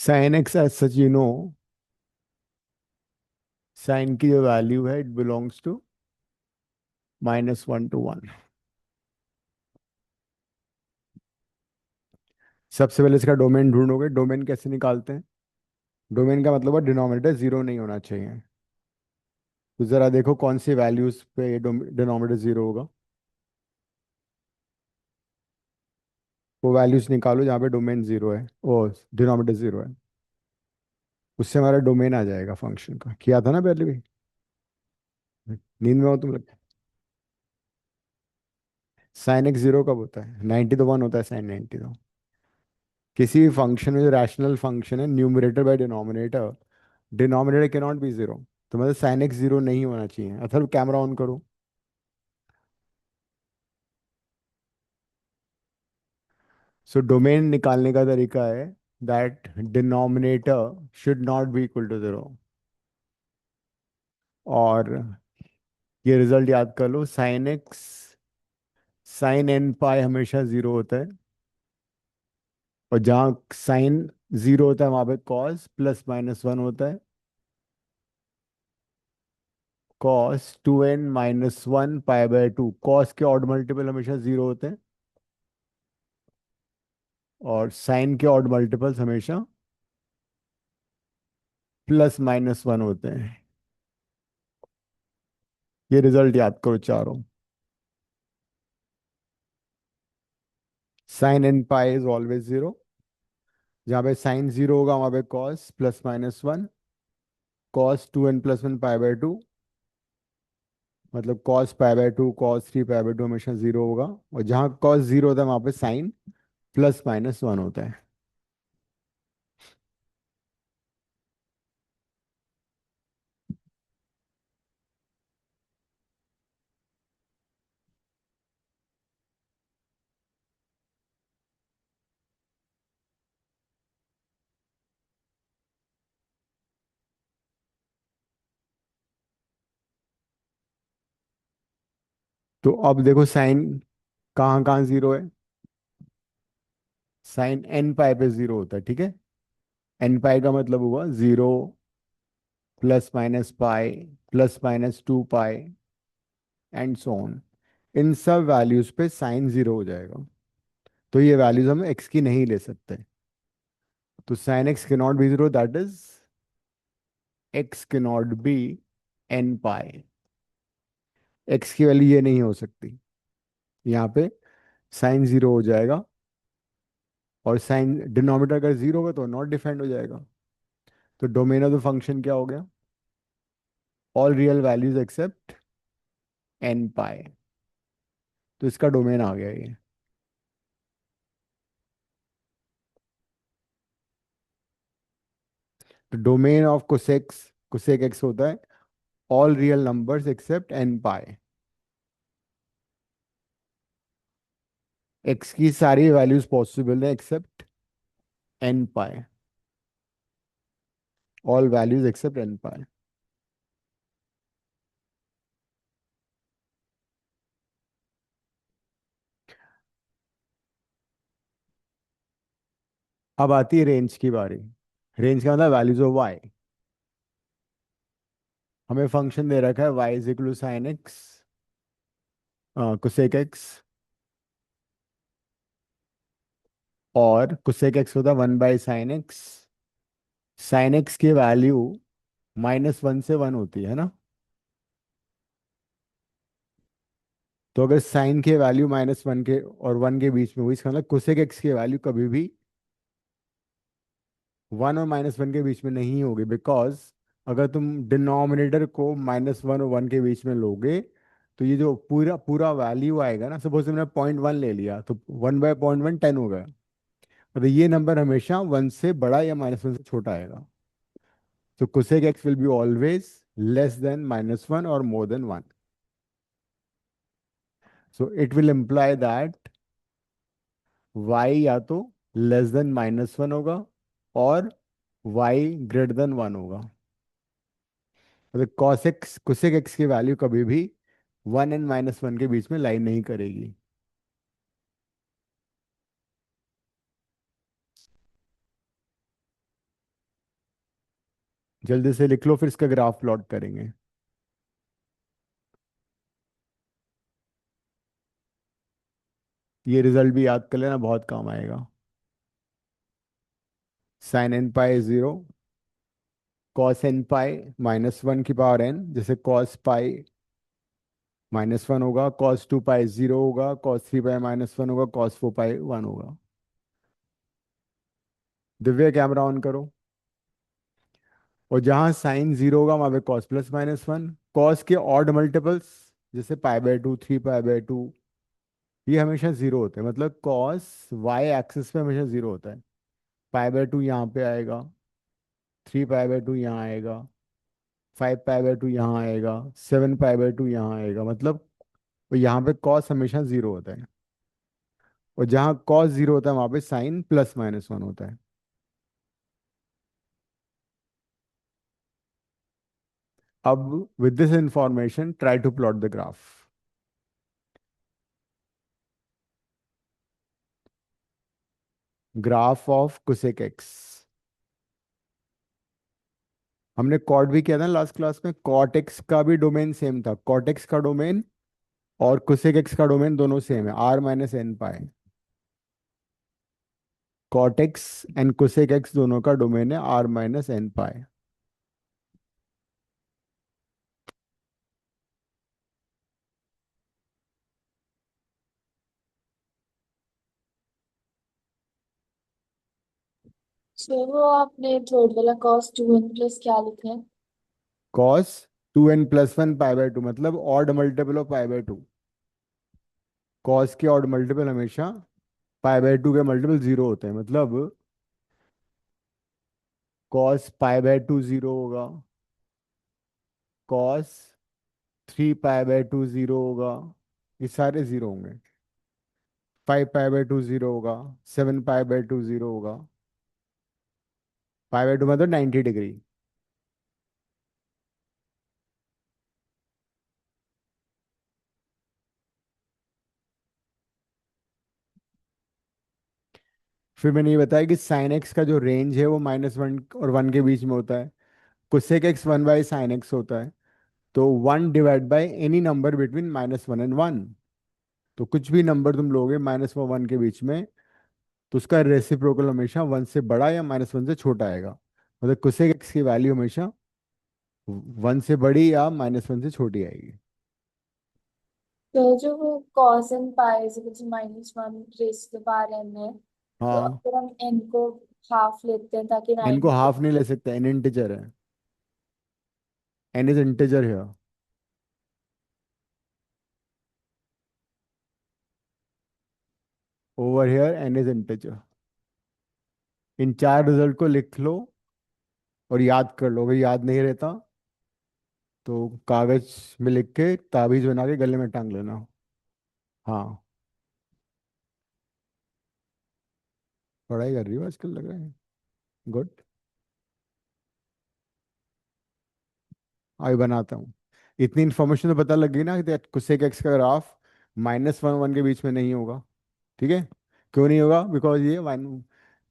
Sign x as such you know, sine की जो value है इट बिलोंग्स टू -1 to 1। सबसे पहले इसका डोमेन ढूंढोगे। डोमेन कैसे निकालते हैं? डोमेन का मतलब है डिनोमिनेटर जीरो नहीं होना चाहिए। तो जरा देखो कौन सी वैल्यूज पे ये डिनोमिनेटर जीरो होगा। वो वैल्यूज निकालो जहाँ पे डोमेन जीरो है, वो डिनोमिनेटर जीरो है। उससे हमारा डोमेन आ जाएगा फंक्शन का। किया था ना पहले भी। नींद में हो तुम लोग? साइन एक्स जीरो कब होता है? 90 तो 1 होता है। साइन 90 तो किसी भी फंक्शन में जो रैशनल फंक्शन है, numerator by denominator, denominator can not be zero. तो मतलब साइन एक्स जीरो नहीं होना चाहिए। अथर्व कैमरा ऑन करो। सो डोमेन निकालने का तरीका है that denominator should not be equal to zero. और ये रिजल्ट याद कर लो। साइन एन पाई हमेशा जीरो होता है। और जहाँ साइन जीरो होता है वहां पे कॉस +-1 होता है। cos 2n - 1 π/2, कॉस के ऑड मल्टीपल हमेशा जीरो होते हैं। और साइन के ऑड मल्टीपल्स हमेशा +-1 होते हैं। ये रिजल्ट याद करो चारों। Sine n pi is always zero. जहाँ पे साइन जीरो होगा वहां पे कॉस +-1। cos 2n + 1 π/2, मतलब cos π/2, cos 3 π/2 हमेशा जीरो होगा। और जहाँ कॉस जीरो होता है वहां पे साइन +-1 होता है। तो अब देखो साइन कहाँ कहाँ जीरो है। साइन एन पाई पे जीरो होता है, ठीक है। एन पाई का मतलब हुआ zero, +-pi, +-2 pi, and so on. इन सब वैल्यूज पे साइन जीरो हो जाएगा। तो ये वैल्यूज हम एक्स की नहीं ले सकते। तो साइन एक्स के not be zero, that is x के not be n pi. X की वैल्यू ये नहीं हो सकती। यहाँ पे साइन जीरो हो जाएगा। और साइन डिनोमिनेटर अगर जीरो होगा तो नॉट डिफाइंड हो जाएगा। तो डोमेन ऑफ द फंक्शन क्या हो गया? All real values except n pi. तो इसका डोमेन आ गया ये। तो डोमेन ऑफ कोसेक एक्स होता है all real numbers except n pi. X की सारी वैल्यूज पॉसिबल है except n pi. All values except n pi. अब आती है रेंज की बारी। रेंज का मतलब वैल्यूज ऑफ वाई। हमें फंक्शन दे रखा है y = sin x cosec x. और कोसेक एक्स होता है 1/sin x। साइन एक्स की वैल्यू -1 से 1 होती है ना। तो अगर साइन के वैल्यू -1 के और 1 के बीच में हुई, इसका मतलब कोसेक एक्स की वैल्यू कभी भी 1 और -1 के बीच में नहीं होगी। बिकॉज अगर तुम डिनोमिनेटर को -1 और 1 के बीच में लोगे तो ये जो पूरा पूरा वैल्यू आएगा ना, सपोज तुमने 0.1 ले लिया तो 1/0.1 10 हो गया। मतलब ये नंबर हमेशा 1 से बड़ा या -1 से छोटा आएगा। तो cosec x will be always less than -1 और more than 1। So it will imply that y या तो लेस देन -1 होगा और y ग्रेटर देन 1 होगा। मतलब cos x कोसेक एक्स की वैल्यू कभी भी 1 एंड -1 के बीच में लाई नहीं करेगी। जल्दी से लिख लो, फिर इसका ग्राफ प्लॉट करेंगे। ये रिजल्ट भी याद कर लेना, बहुत काम आएगा। साइन एन पाई 0, कॉस एन पाई -1 की पावर एन, जैसे कॉस पाई -1 होगा, कॉस 2 पाई 0 होगा, कॉस 3 पाई -1 होगा, कॉस 4 पाई 1 होगा। दिव्य कैमरा ऑन करो। और जहाँ साइन 0 होगा वहाँ पे कॉस +-1, कॉस के ऑड मल्टीपल्स जैसे पाई/2, 3 पाई/2, ये हमेशा 0 होते हैं। मतलब कॉस वाई एक्सिस पे हमेशा 0 होता है। पाई/2 यहाँ पे आएगा, 3 पाई/2 यहाँ आएगा, 5 पाई/2 यहाँ आएगा, 7 पाई/2 यहाँ आएगा। मतलब यहाँ पे कॉस हमेशा 0 होता है। और जहाँ कॉस 0 होता है वहाँ पे साइन +-1 होता है। अब with this information try to plot the graph. Graph of cosec x. हमने कॉट भी किया था लास्ट क्लास में। कॉट एक्स का भी डोमेन सेम था। कॉट एक्स का डोमेन और कोसेक एक्स का डोमेन दोनों सेम है, r-n पाई। Cot x and cosec x दोनों का डोमेन है r-n पाई। सो वो आपने थर्ड वाला कॉस 2n प्लस क्या लिखा है? कॉस 2n+1 पाई/2, मतलब ऑड मल्टीपल ऑफ पाई/2। कॉस के ऑड मल्टीपल हमेशा पाई/2 के मल्टीपल 0 होते हैं। मतलब कॉस पाई/2 0 होगा, कॉस 3 पाई/2 0 होगा, ये सारे 0 होंगे। 5 पाई/2 0 होगा, 7 पाई/2 0 होगा। पाई/2 मतलब 90 डिग्री। फिर मैंने ये बताया कि साइन एक्स का जो रेंज है वो -1 और 1 के बीच में होता है। कोसेक एक्स 1/sin x होता है। तो 1/any नंबर बिटवीन -1 एंड 1। तो कुछ भी नंबर तुम लोगे -1 के बीच में, तो उसका रेसिप्रोकल हमेशा 1 से बड़ा या -1 से छोटा आएगा। मतलब कोसेक एक्स की वैल्यू हमेशा 1 से बड़ी या -1 से छोटी आएगी। तो जो वो कॉस एंड पाई से कुछ -1 रेस के पावर n है, तो हाँ, अगर हम n को हाफ लेते हैं ताकि इनको 90। हाफ नहीं ले सकते, एन इंटीजर है। एन इज इंटीजर है। Over here n is integer. इन चार रिजल्ट को लिख लो और याद कर लो। अगर याद नहीं रहता तो कागज में लिख के ताबीज बना के गले में टांग लेना। हाँ, पढ़ाई कर रही हो आजकल लग रहा है। गुड। अभी बनाता हूँ। इतनी इन्फॉर्मेशन तो पता लग गई ना कि कोसेक एक्स का ग्राफ -1 के बीच में नहीं होगा। ठीक है। क्यों नहीं होगा? बिकॉज ये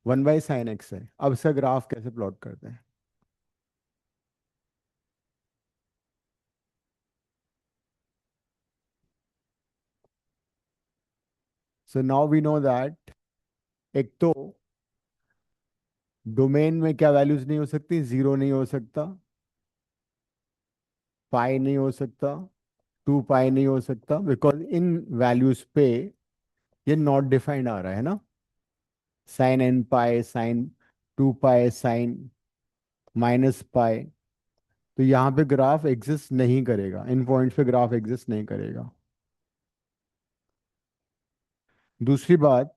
1/sin x है। अब इसका ग्राफ कैसे प्लॉट करते हैं? So now we know that एक तो डोमेन में क्या वैल्यूज नहीं हो सकती? 0 नहीं हो सकता, पाई नहीं हो सकता, 2 पाई नहीं हो सकता, बिकॉज इन वैल्यूज पे ये नॉट डिफाइंड आ रहा है ना। sin n पाई, sin 2 पाई, sin-पाई। तो यहाँ पे ग्राफ एग्जिस्ट नहीं करेगा, इन पॉइंट्स पे ग्राफ एग्जिस्ट नहीं करेगा। दूसरी बात,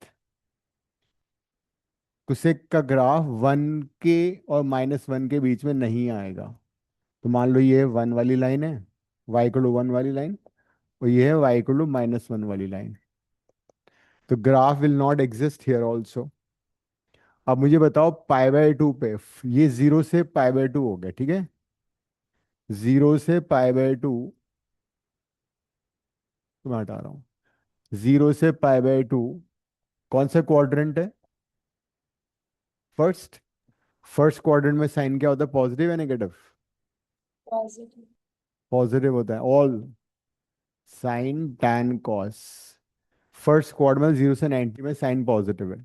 कुसेक का ग्राफ 1 के और -1 के बीच में नहीं आएगा। तो मान लो ये 1 वाली लाइन है, y=1 वाली लाइन, और ये है y=-1 वाली लाइन। तो graph will not exist here also. अब मुझे बताओ पाई/2 पे, ये 0 से पाई/2 हो गया, ठीक है। 0 से पाई/2 तो मैं हटा रहा हूँ। 0 से पाई/2 कौन सा क्वाड्रेंट है? फर्स्ट। फर्स्ट क्वाड्रेंट में साइन क्या होता है, पॉजिटिव या नेगेटिव? पॉजिटिव। पॉजिटिव होता है। All sign tan cos, first quadrant में 0 से 90 में साइन पॉजिटिव है।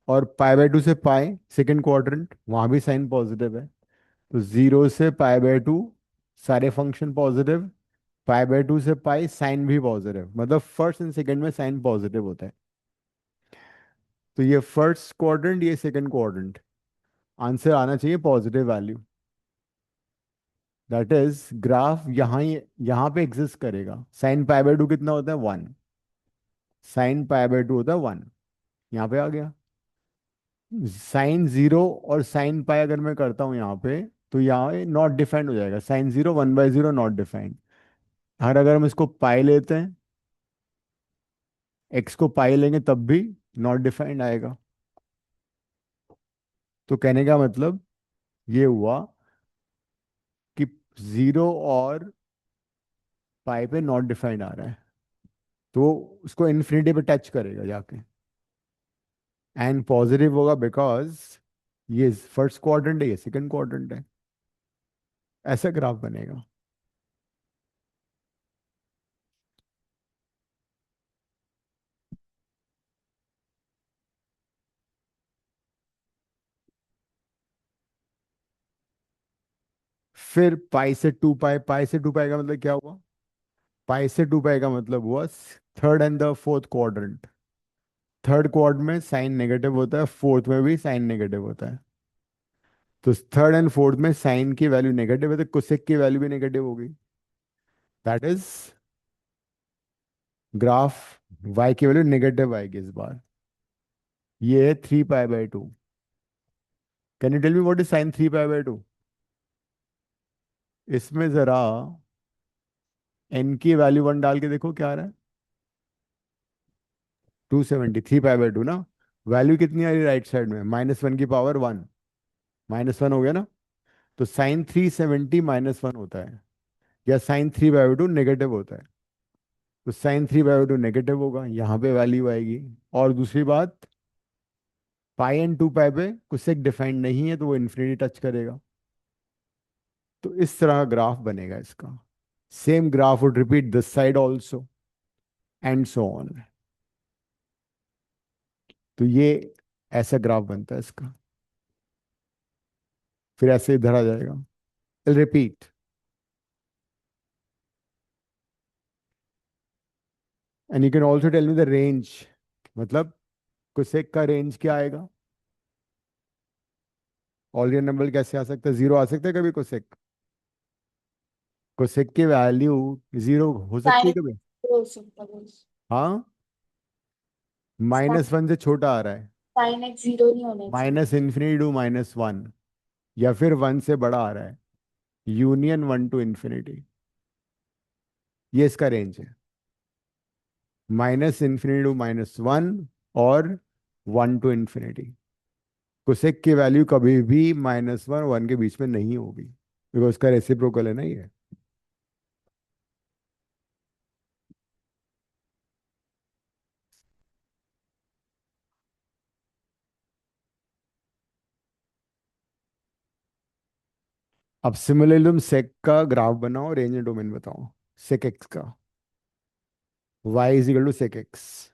और पाई/2 से पाई सेकंड क्वाड्रेंट, वहां भी साइन पॉजिटिव है। तो 0 से पाई/2 सारे फंक्शन पॉजिटिव, पाई/2 से पाई साइन भी पॉजिटिव, मतलब फर्स्ट एंड सेकंड में साइन पॉजिटिव होता है। तो ये फर्स्ट क्वाड्रेंट, ये सेकंड क्वाड्रेंट, आंसर आना चाहिए positive value. That is graph यहाँ पे एग्जिस्ट करेगा। साइन पाई/2 कितना होता है, 1। साइन पाई/2 होता है 1, यहाँ पे आ गया। साइन 0 और साइन पाई अगर मैं करता हूँ यहाँ पे, तो यहाँ नॉट डिफाइंड हो जाएगा। Sine 0 1/0 not defined. और अगर हम इसको पाई लेते हैं, एक्स को पाई लेंगे तब भी नॉट डिफाइंड आएगा। तो कहने का मतलब ये हुआ कि 0 और पाई पे नॉट डिफाइंड आ रहा है, तो उसको इन्फिनिटी पे टच करेगा जाके। एंड पॉजिटिव होगा बिकॉज ये फर्स्ट क्वाड्रेंट है, ये सेकंड क्वाड्रेंट है। ऐसा ग्राफ बनेगा। फिर पाई से 2 पाई, पाई से 2 पाई का मतलब क्या हुआ? पाई से 2 पाई का मतलब हुआ third and the fourth quadrant. Third quadrant में साइन नेगेटिव होता है, फोर्थ में भी साइन नेगेटिव होता है। तो थर्ड एंड फोर्थ में साइन की वैल्यू नेगेटिव है, तो कोसेक की वैल्यू भी नेगेटिव होगी। दैट इज ग्राफ y की वैल्यू नेगेटिव आएगी इस बार। ये है 3 पाई/2। Can you tell me what is sine 3 पाई/2? इसमें जरा n की वैल्यू 1 डाल के देखो क्या आ रहा है। 270, 3 पाई/2 ना। वैल्यू कितनी आ रही है राइट साइड में? -1 की पावर 1, -1 हो गया ना। तो साइन 370 -1 होता है, या साइन 3/2 नेगेटिव होता है। तो साइन 3/2 नेगेटिव होगा, यहाँ पे वैल्यू आएगी। और दूसरी बात, पाई/2 पे कुसेक डिफाइंड नहीं है, तो वो इन्फिनिटी टच करेगा। तो इस तरह का ग्राफ बनेगा इसका। Same graph would repeat this side also, and so on. तो ये ऐसा ग्राफ बनता है इसका। फिर ऐसे इधर आ जाएगा। Repeat. And you can also tell me the range, मतलब कुसेक का रेंज क्या आएगा? ऑल रियल नंबर कैसे आ सकता है? 0 आ सकता है कभी कुसेक? कोसेक की वैल्यू 0 हो सकती है साइन कभी? हो सकता है। हाँ, -1 से छोटा आ रहा है। साइन एक जीरो नहीं होना चाहिए। -∞ to -1, या फिर 1 से बड़ा आ रहा है, यूनियन 1 to ∞। ये इसका रेंज है, -∞ to -1 और 1 to ∞। कोसेक की वैल्यू कभी भी -1 1 के बीच में नहीं होगी, बिकॉज उसका रेसिप्रोकल है ना ये। अब सिमिलरली तुम सेक का ग्राफ बनाओ, रेंज एंड डोमेन बताओ। सेक एक्स का, y = sec x।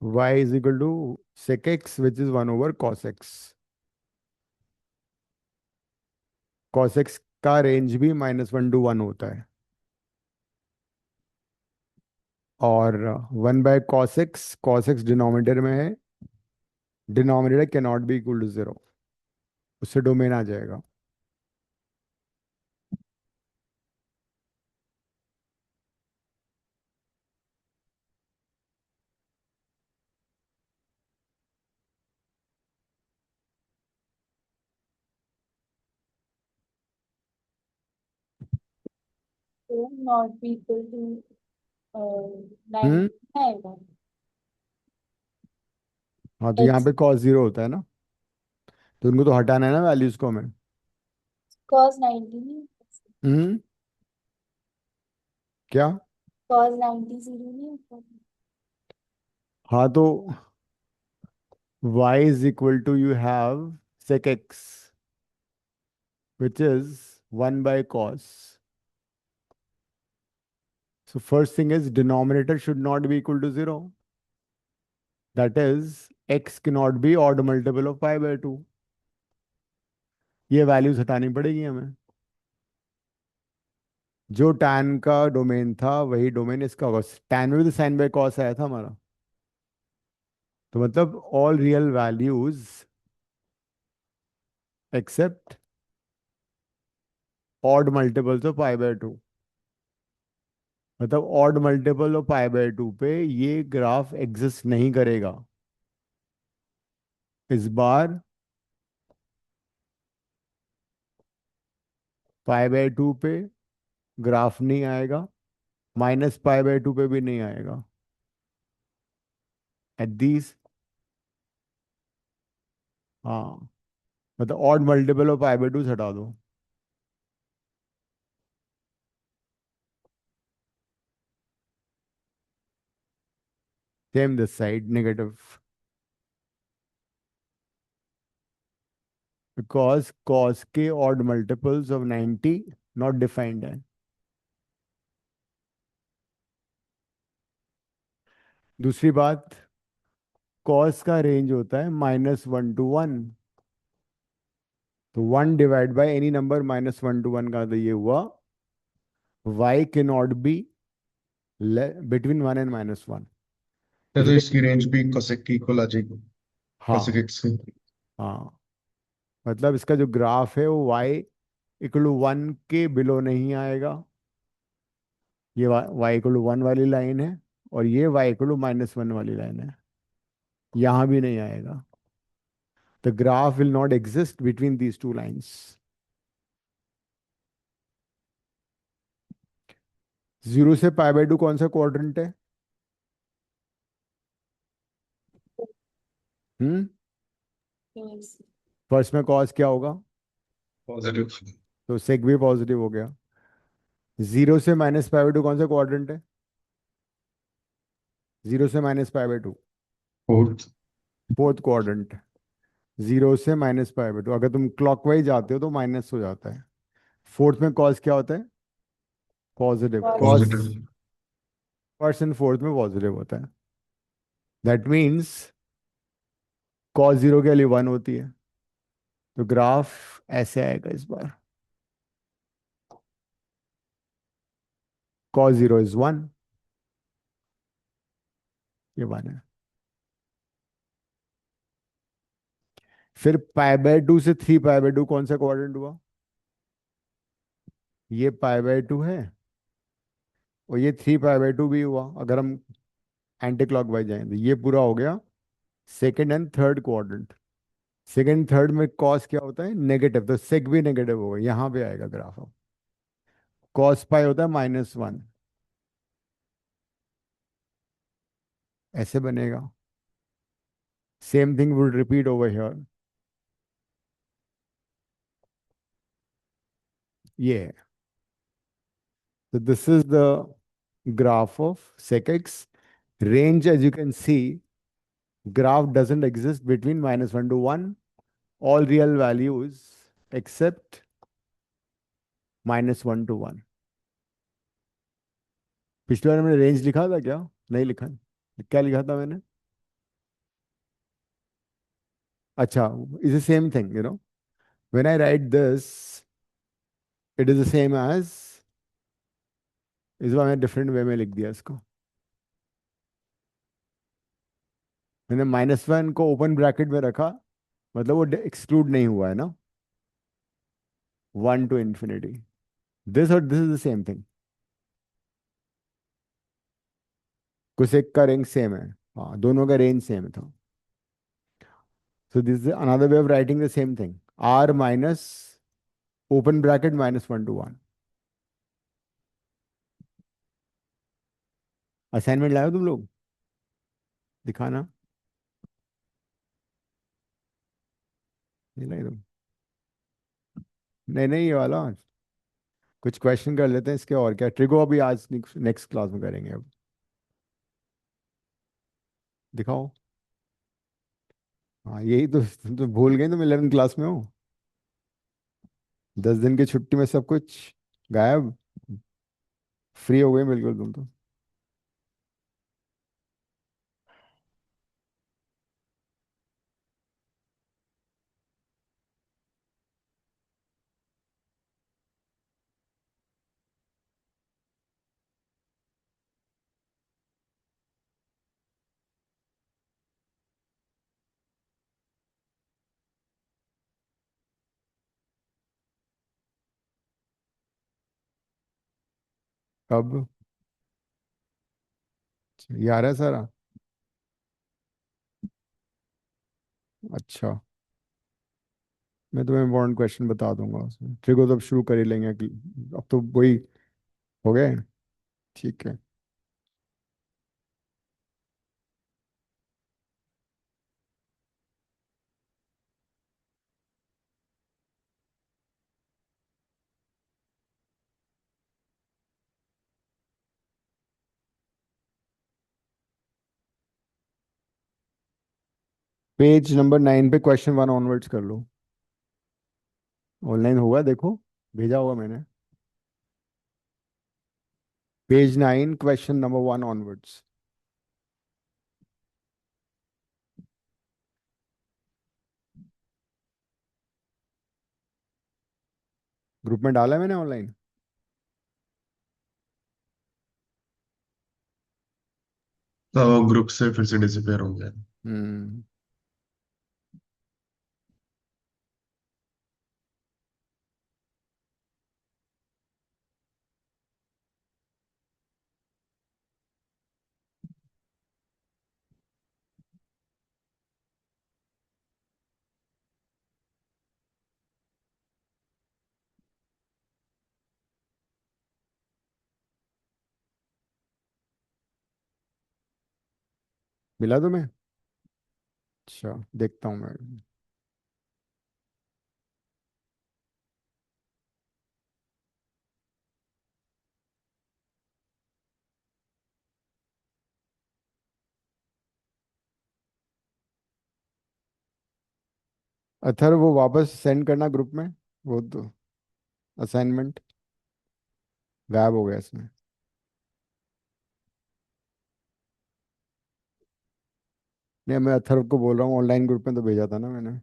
y = sec x, which is 1 over cos x। cos x का रेंज भी -1 to 1 होता है। और 1/cos x, cos x denominator में है, denominator can not be equal to 0, उससे डोमेन आ जाएगा। तो not be equal to hmm. 19 आएगा। हाँ तो यहाँ एक्स पे कॉस जीरो होता है ना, तो उनको तो हटाना है ना वैल्यूज को हमें। कॉस 90 नहीं, हम्म। क्या? कॉस 90 जीरो नहीं होता। हाँ तो y is equal to you have sec x which is 1 by cos. So first thing is denominator should not be equal to 0. That is x cannot be odd multiple of pi by 2. ये values हटानी पड़ेगी हमें। जो tan का domain था वही domain इसका होगा। tan में भी तो साइन बाय कॉस आया था हमारा। तो मतलब all real values except odd multiples of pi by 2। मतलब odd multiple of pi by 2 पे ये ग्राफ एग्जिस्ट नहीं करेगा इस बार। पाई बाय 2 पे ग्राफ नहीं आएगा, माइनस पाई बाय 2 पे भी नहीं आएगा। एट दीज, हाँ, मतलब odd multiple of pi by 2 हटा दो। Same this side negative, because cos के odd multiples of 90 not defined है। दूसरी बात, कॉस का रेंज होता है -1 to 1। तो 1 divide by any number -1 to 1 का तो ये हुआ y के नॉट बी बिटवीन 1 एंड -1। तो इसलिए इसकी रेंज भी कोसेक की इक्वल आ जाएगी, कोसेक हाँ, एक्स से। हाँ, मतलब इसका जो ग्राफ है वो y इक्वल टू 1 के बिलो नहीं आएगा। ये y इक्वल टू 1 वाली लाइन है, और ये y इक्वल टू -1 वाली लाइन है, यहाँ भी नहीं आएगा। The graph will not exist between these two lines. 0 से पाई बाय 2 कौन सा क्वाड्रेंट है? हम्म। Yes. फर्स्ट में कॉस क्या होगा? पॉजिटिव। तो सेक भी पॉजिटिव हो गया। 0 से माइनस पाई बाय 2 कौन सा क्वाड्रेंट है? 0 से minus pi by 2 fourth. Fourth quadrant. 0 से माइनस पाई बाय 2, अगर तुम क्लॉकवाइज जाते हो तो माइनस हो जाता है। फोर्थ में कॉस क्या होता है? Positive. Cos positive. First and fourth में पॉजिटिव होता है। दैट मीन्स कॉस जीरो के लिए 1 होती है। तो ग्राफ ऐसे आएगा इस बार, कॉस जीरो इज 1, ये 1 है। फिर पाई बाय 2 से 3 पाई बाय 2 कौन सा क्वाड्रेंट हुआ? ये पाई बाय 2 है, और ये 3 पाई बाय 2 भी हुआ। अगर हम एंटी क्लॉक वाइज जाएं तो ये पूरा हो गया second and third quadrant. Second third में कॉस क्या होता है? नेगेटिव, तो सेक भी नेगेटिव होगा, यहाँ पे आएगा ग्राफ अब। कॉस पाई होता है -1, ऐसे बनेगा। Same thing would repeat over here. ये है, so this is the graph of sec x. Range, as you can see, graph doesn't exist between -1 to 1. All real values except -1 to 1. पिछले बार मैंने range लिखा था क्या? नहीं लिखा। क्या लिखा था मैंने? अच्छा, is the same thing, when I write this, it is the same as, इस बार मैंने डिफरेंट वे में लिख दिया इसको। मैंने -1 को ओपन ब्रैकेट में रखा, मतलब वो एक्सक्लूड नहीं हुआ है ना, 1 to infinity। दिस और this is the same thing. Cosec का रेंज सेम है, हाँ, दोनों का रेंज सेम था। So this is another way of writing the same thing. R minus open bracket -1 to 1। Assignment लाए हो तुम लोग? दिखाना। नहीं लाए तुम? नहीं नहीं, ये वाला कुछ क्वेश्चन कर लेते हैं इसके, और क्या, ट्रिको अभी आज नेक्स्ट क्लास में करेंगे अब। दिखाओ। हाँ यही तो, तुम तो भूल गए, तुम 11th क्लास में हो। 10 दिन की छुट्टी में सब कुछ गायब। फ्री हो गए बिल्कुल तुम तो। कब? ये आ रहा है सारा? अच्छा। मैं तुम्हें इम्पोर्टेंट क्वेश्चन बता दूंगा उसमें, ट्रिको तो अब शुरू कर ही लेंगे अब तो वही हो गए। ठीक है। पेज नंबर 9 पे क्वेश्चन 1 ऑनवर्ड्स कर लो। ऑनलाइन होगा देखो, भेजा होगा मैंने। Page 9 question number 1 onwards. Group में डाला है मैंने ऑनलाइन। तो ग्रुप से फिर से डिसअपेयर हो गया। हम्म। मिला तुम्हें? अच्छा, देखता हूँ मैं। अथर वो वापस सेंड करना ग्रुप में, वो तो असाइनमेंट गायब हो गया इसमें। नहीं, मैं अथर्व को बोल रहा हूँ, ऑनलाइन ग्रुप में तो भेजा था ना मैंने।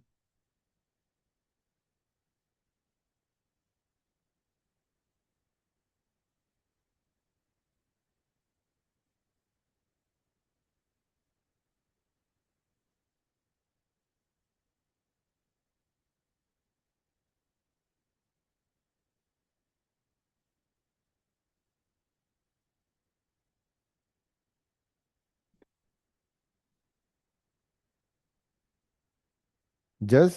जस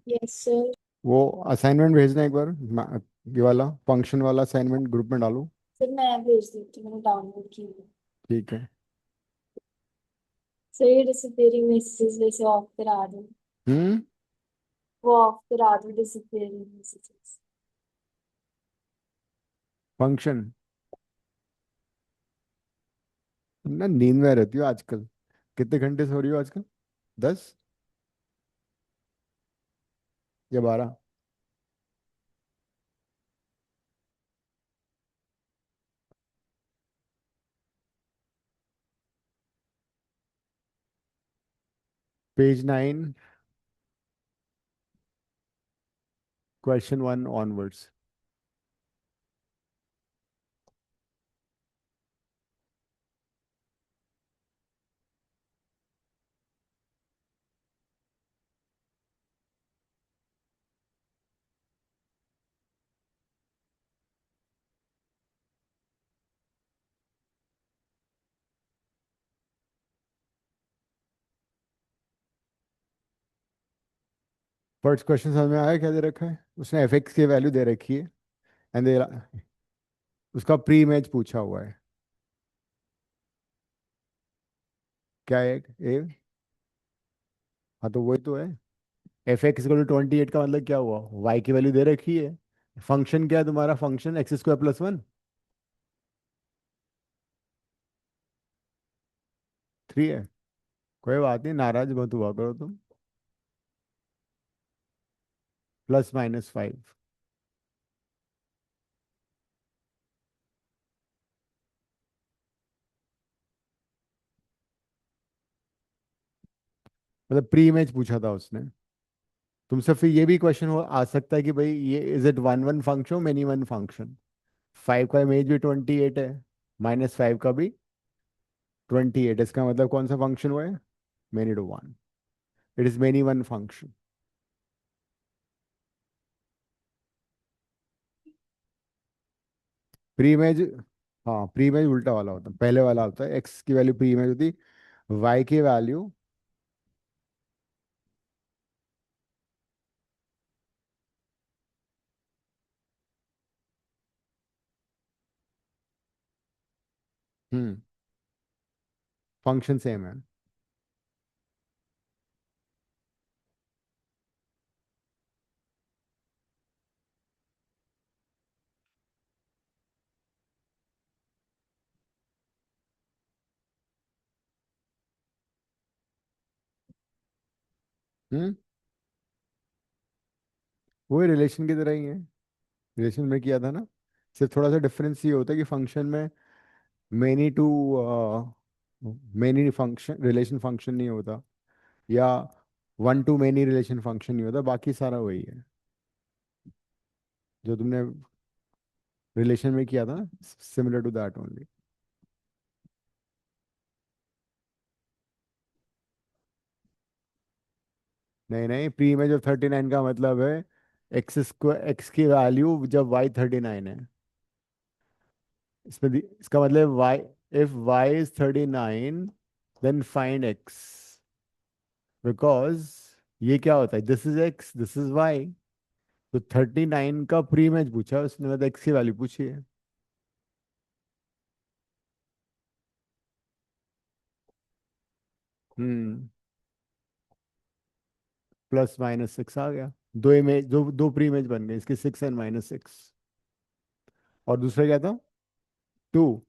यस सर। वो असाइनमेंट भेजना एक बार, ये वाला फंक्शन वाला असाइनमेंट ग्रुप में डालो। सर मैं भेज देती हूँ, मैंने डाउनलोड की है। ठीक है। सर ये डिसअपेयरिंग मैसेजेस वैसे ऑफ करा दो। हम्म। वो ऑफ करा दो डिसअपेयरिंग मैसेजेस। फंक्शन ना, नींद में रहती हो आजकल। कितने घंटे सो रही हो आजकल? 10 या 12? Page 9 question 1 onwards. First question समझ में आया क्या दे रखा है उसने? एफ एक्स की वैल्यू दे रखी है, एंड दे उसका प्री इमेज पूछा हुआ है। क्या है ए? हाँ तो वही तो है। एफ एक्स इक्वल टू 28 का मतलब क्या हुआ, वाई की वैल्यू दे रखी है। फंक्शन क्या है तुम्हारा, function x square plus one, 3 है। कोई बात नहीं, नाराज मत हुआ करो तुम। +-5। मतलब प्री इमेज पूछा था उसने तुमसे। फिर ये भी क्वेश्चन हो आ सकता है कि भाई ये is it one one function, many one function. 5 का इमेज भी 28 है, -5 का भी 28, इसका मतलब कौन सा फंक्शन हुआ है, many to one. It is many one function. Pre image, हाँ प्री इमेज उल्टा वाला होता है, पहले वाला होता है एक्स की वैल्यू प्री इमेज होती, वाई की वैल्यू। हम्म, फंक्शन सेम है। हम्म, वही रिलेशन की तरह ही है, रिलेशन में किया था ना। सिर्फ थोड़ा सा डिफरेंस ये होता है कि फंक्शन में many to many function relation function नहीं होता, या one to many relation function नहीं होता, बाकी सारा वही है जो तुमने रिलेशन में किया था ना, सिमिलर टू दैट ओनली। नहीं नहीं, प्री इमेज ऑफ 39 का मतलब है एक्स की वैल्यू जब वाई 39 है। इसका मतलब y, if y is 39 then find x, because ये क्या होता है, this is x this is y. तो 39 का प्री इमेज पूछा उसने, मतलब एक्स की वैल्यू पूछी है। हम्म, +-6 आ गया। दो इमेज, दो प्री इमेज बन गए इसके, 6 एंड -6। और दूसरा क्या था, 2।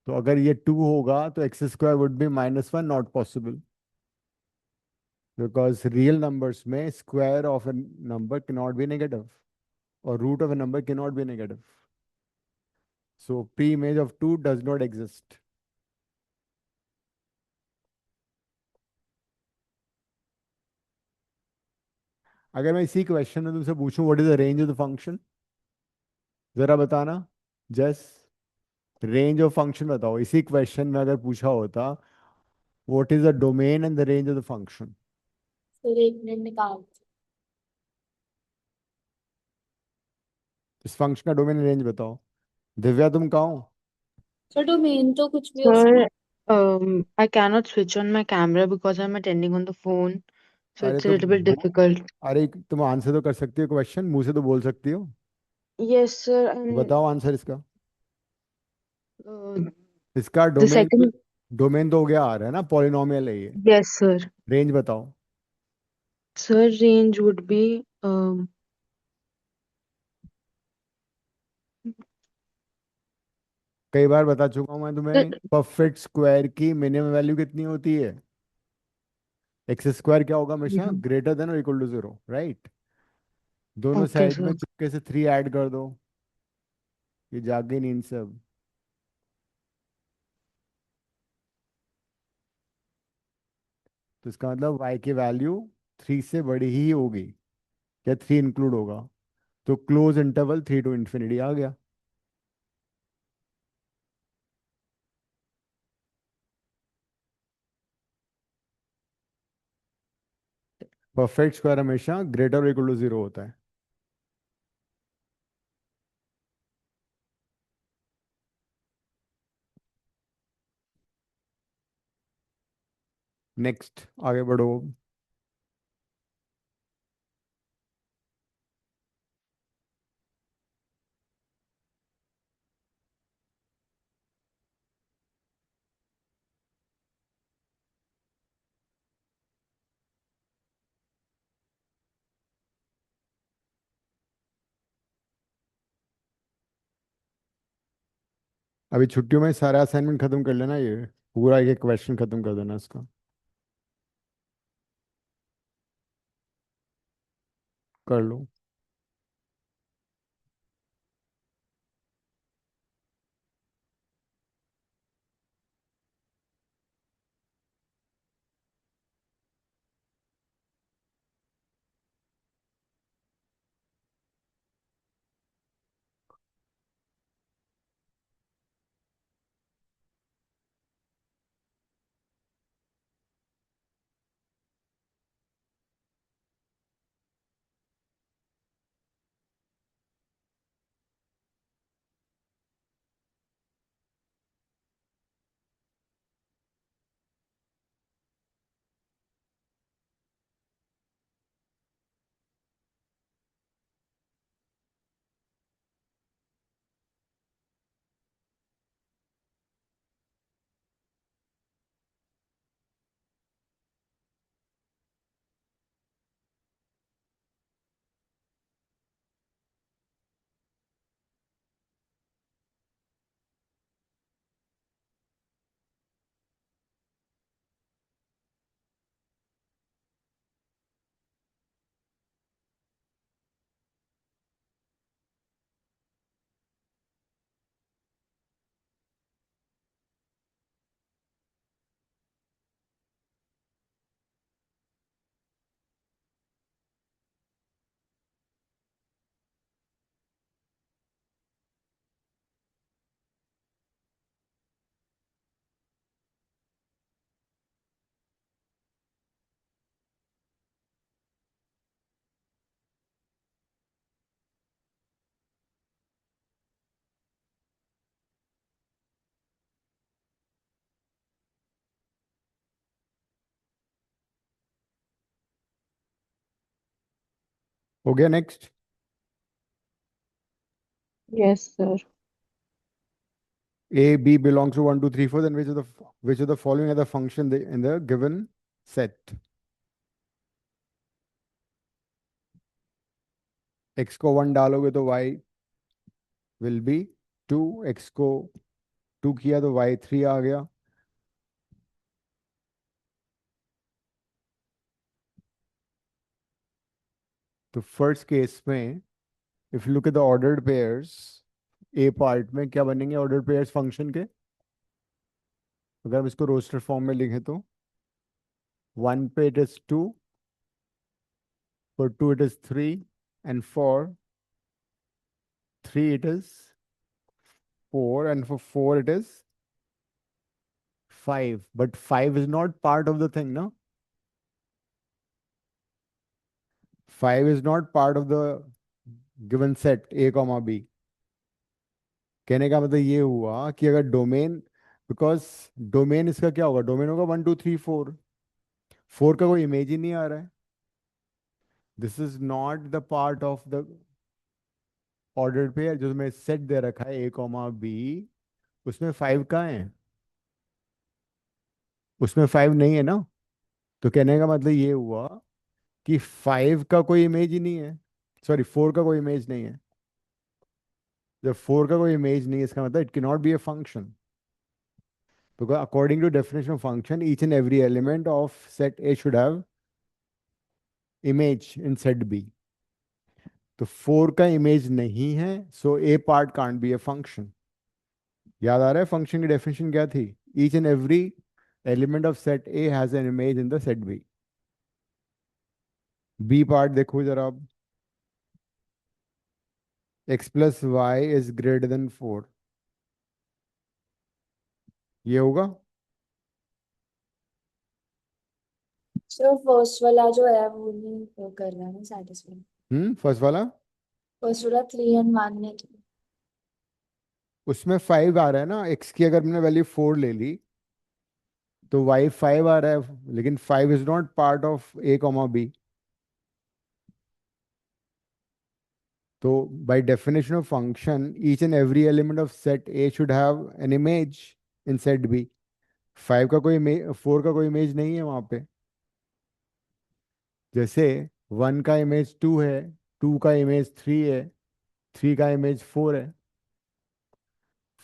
तो अगर ये 2 होगा तो x square would be -1, not possible, because real numbers में square of a number can not be negative, और root of a number can not be negative. So pre image of 2 does not exist. अगर मैं इसी question में तुमसे पूछूं what is the range of the function, जरा बताना। जस रेंज ऑफ फंक्शन बताओ, इसी क्वेश्चन में अगर पूछा होता what is the domain and the range of the function. फिर 1 मिनट निकाल। इस फंक्शन का डोमेन रेंज बताओ। दिव्या तुम कहाँ हो? सर डोमेन तो कुछ भी हो सकता Sir, I cannot switch on my camera because I'm attending on the phone, so अरे it's a तो little bit difficult. अरे तुम आंसर तो कर सकती हो, क्वेश्चन मुंह से तो बोल सकती हो। Yes, sir. तो बताओ आंसर इसका। Uh, इसका the डोमेन, second, डोमेन तो हो गया आ रहा है ना, पॉलिनोमियल है ये। yes, sir. रेंज बताओ। Sir, range would be कई बार बता चुका हूं मैं sir, तुम्हें, परफेक्ट स्क्वायर की मिनिमम वैल्यू कितनी होती है, एक्स स्क्वायर क्या होगा हमेशा, yeah. ग्रेटर देन और इक्वल टू 0, राइट। दोनों Okay, साइड में sir. चुपके से 3 ऐड कर दो, ये जाग गई नींद से अब। तो इसका मतलब y की वैल्यू 3 से बड़ी ही होगी, या 3 इंक्लूड होगा। तो क्लोज इंटरवल 3 टू इन्फिनिटी आ गया। परफेक्ट स्क्वायर हमेशा ग्रेटर और इक्वल टू 0 होता है। नेक्स्ट, आगे बढ़ो। अभी छुट्टियों में सारा असाइनमेंट खत्म कर लेना, ये पूरा एक क्वेश्चन खत्म कर देना इसका। कर लो। हो गया, next. Yes, sir. A, B belongs to 1, 2, 3, 4, then which of the following are the function in the given set? X को 1 डालोगे तो y will be 2, x को 2 किया तो y 3 आ गया। तो फर्स्ट केस में if you look at the ordered pairs, A part में क्या बनेंगे ऑर्डर्ड पेयर्स फंक्शन के? अगर हम इसको रोस्टर फॉर्म में लिखें तो 1 पे it is 2, for 2 it is 3, and for 3 it is 4, and for 4 it is 5. But 5 is not part of the thing, no? 5 is not part of the given set A comma B. कहने का मतलब ये हुआ कि अगर domain, because domain इसका क्या होगा, डोमेन होगा 1 2 3 4। 4 का कोई इमेज ही नहीं आ रहा है। This is not the part of the ordered pair. जो मैं सेट दे रखा है A कॉमा B, उसमें 5 कहाँ है? उसमें 5 नहीं है ना। तो कहने का मतलब ये हुआ कि 5 का कोई इमेज ही नहीं है, सॉरी 4 का कोई इमेज नहीं है। जब 4 का कोई इमेज नहीं है, इसका मतलब it can not B a function, because according to definition of function, each and every element of set A should have image in set B. तो 4 का इमेज नहीं है, so A part can't be a function. याद आ रहा है function की definition क्या थी? Each and every element of set A has an image in the set B। B part देखो जरा अब, x plus y is greater than 4, ये होगा। सो फर्स्ट वाला जो है वो नहीं वो कर रहा है ना सेटिस्फाई। फर्स्ट वाला, फर्स्ट वाला 3 and 1 है तो उसमें 5 आ रहा है ना, x की अगर मैंने वैल्यू 4 ले ली तो y 5 आ रहा है, लेकिन 5 is not part of A comma B। तो by definition of function, each and every element of set A should have an image in set B। 5 का कोई इमेज, 4 का कोई इमेज नहीं है वहां पे। जैसे 1 का इमेज 2 है, 2 का इमेज 3 है, 3 का इमेज 4 है।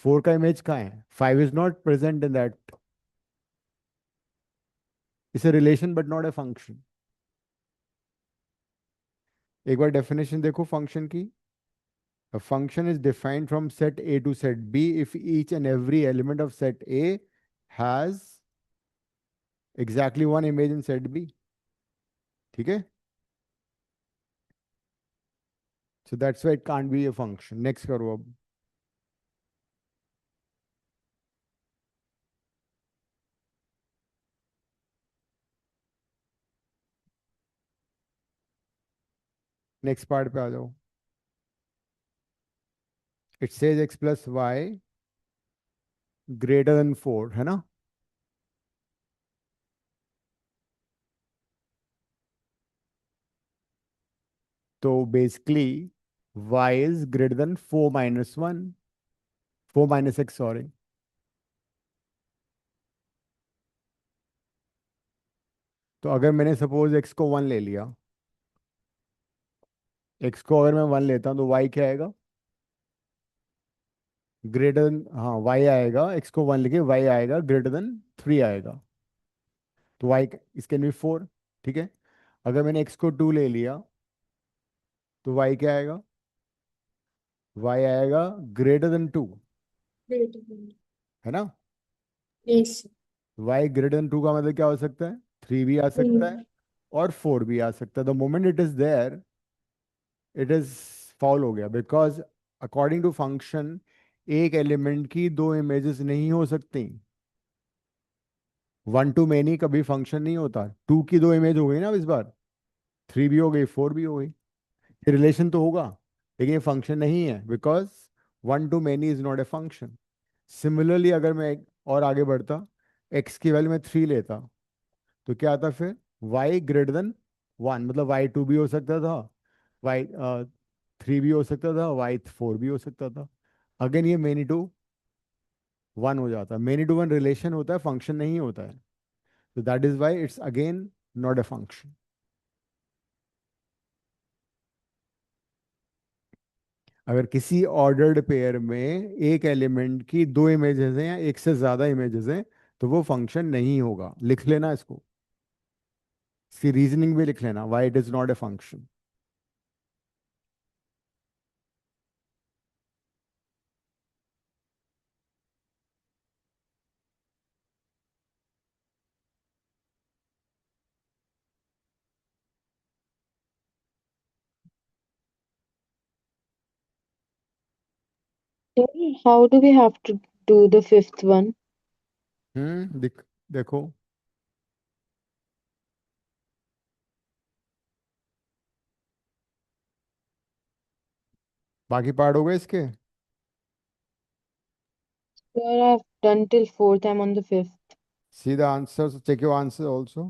4 का इमेज कहाँ है? 5 is not present in that. It's a relation but not a function. एक बार डेफिनेशन देखो फंक्शन की. A function is defined from set A to set B if each and every element of set A has exactly one image in set B. ठीक है? So that's why it can't be a function. Next करो अब. Next part पे आ जाओ. It says x plus y greater than 4, है ना? तो basically y is greater than 4 minus 1, 4 minus x, sorry. तो अगर मैंने सपोज x को 1 ले लिया, x को अगर मैं 1 लेता हूँ तो y क्या आएगा? ग्रेटर देन, हाँ y आएगा. x को 1 लेके y आएगा ग्रेटर देन 3 आएगा. तो y इस कैन बी 4. ठीक है. अगर मैंने x को 2 ले लिया तो y क्या आएगा? y आएगा ग्रेटर देन 2, है ना? यस. y ग्रेटर देन 2 का मतलब क्या हो सकता है? 3 भी आ सकता है और 4 भी आ सकता है. The moment it is there, it is fall हो गया. बिकॉज अकॉर्डिंग टू फंक्शन एक एलिमेंट की दो इमेजेस नहीं हो सकती. वन टू मैनी कभी फंक्शन नहीं होता. 2 की दो इमेज हो गई ना इस बार, 3 भी हो गई, 4 भी हो गई. ये रिलेशन तो होगा लेकिन ये फंक्शन नहीं है. Because one to many is not a function. Similarly अगर मैं और आगे बढ़ता, एक्स की वैल्यू में 3 लेता तो क्या आता फिर? y ग्रेटर देन 1, मतलब y 2 भी हो सकता था, y 3 भी हो सकता था, y 4 भी हो सकता था. अगेन ये मेनी टू वन हो जाता. मेनी टू वन रिलेशन होता है, फंक्शन नहीं होता है. तो that is why it's again not a function. अगर किसी ऑर्डर्ड पेयर में एक एलिमेंट की दो इमेजेस हैं या एक से ज्यादा इमेजेस हैं तो वो फंक्शन नहीं होगा. लिख लेना इसको, इसकी रीजनिंग भी लिख लेना why it is not a function. So how do we have to do the fifth one? देखो. बाकी पार्ट हो गए इसके. Sir, I've done till fourth. I'm on the fifth. See the answers, check your answer also.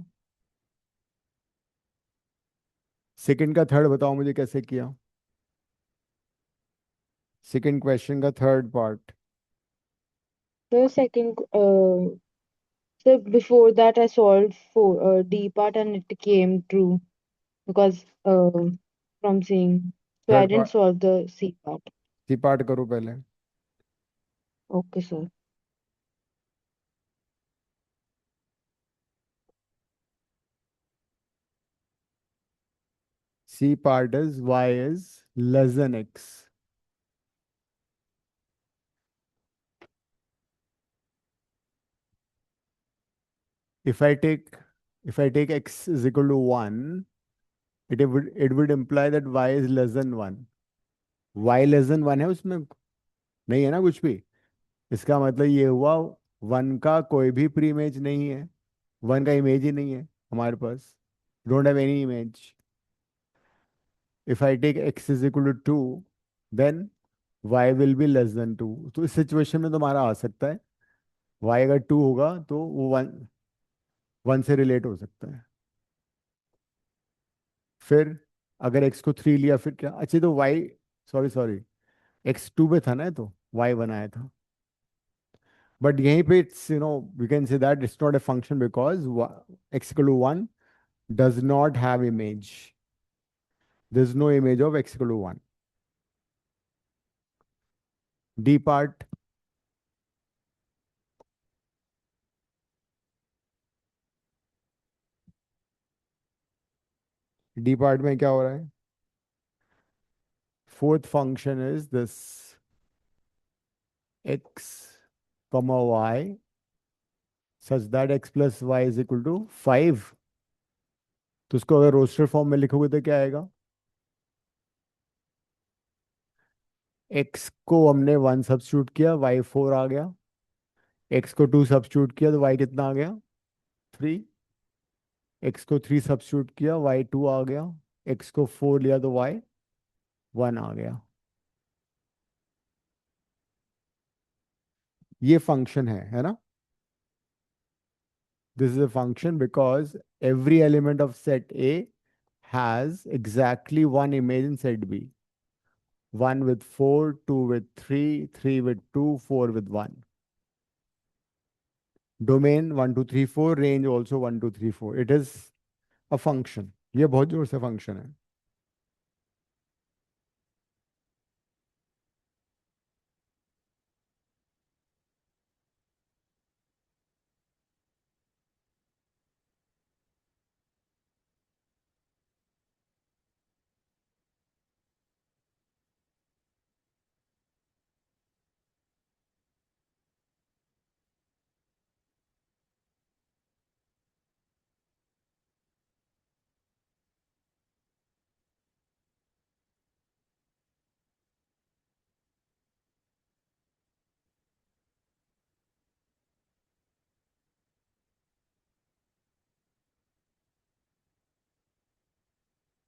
Second का third बताओ मुझे कैसे किया. सेकंड क्वेश्चन का third part. So before that I solved for D part and it came true because from seeing. So I third didn't part, solve the C part. C part करो पहले. Okay, sir. C part is y is less than x. if i take if I take x is equal to 1, it would imply that y is less than 1. y less than 1 है उसमें, नहीं है ना कुछ भी. इसका मतलब ये हुआ 1 का कोई भी प्री इमेज नहीं है. 1 का इमेज ही नहीं है हमारे पास. Don't have any image. if I take x is equal to 2, then y will be less than 2. तो इस सिचुएशन में तुम्हारा आ सकता है y अगर 2 होगा तो वो 1 से रिलेट हो सकता है. फिर अगर x को 3 लिया फिर क्या? अच्छा तो y, सॉरी सॉरी, x 2 पे था ना तो y बनाया था. बट यहीं पे it's we can say that it's not a function because x equal to 1 does not have image. There is no image of x equal to 1. D part. D part में क्या हो रहा है? Fourth function is this x comma y such that x plus y is equal to 5। तो उसको अगर roster form में लिखोगे तो क्या आएगा? x को हमने 1 सब्स्टिट्यूट किया, y 4 आ गया। x को 2 सब्स्टिट्यूट किया तो y कितना आ गया? 3। x को 3 सब्स्टिट्यूट किया, y 2 आ गया। x को 4 लिया तो y 1 आ गया। ये फंक्शन है ना? This is a function because every element of set A has exactly one image in set B. 1 with 4, 2 with 3, 3 with 2, 4 with 1. Domain 1, 2, 3, 4, range also 1, 2, 3, 4. It is a function. ये बहुत जोर से फंक्शन है।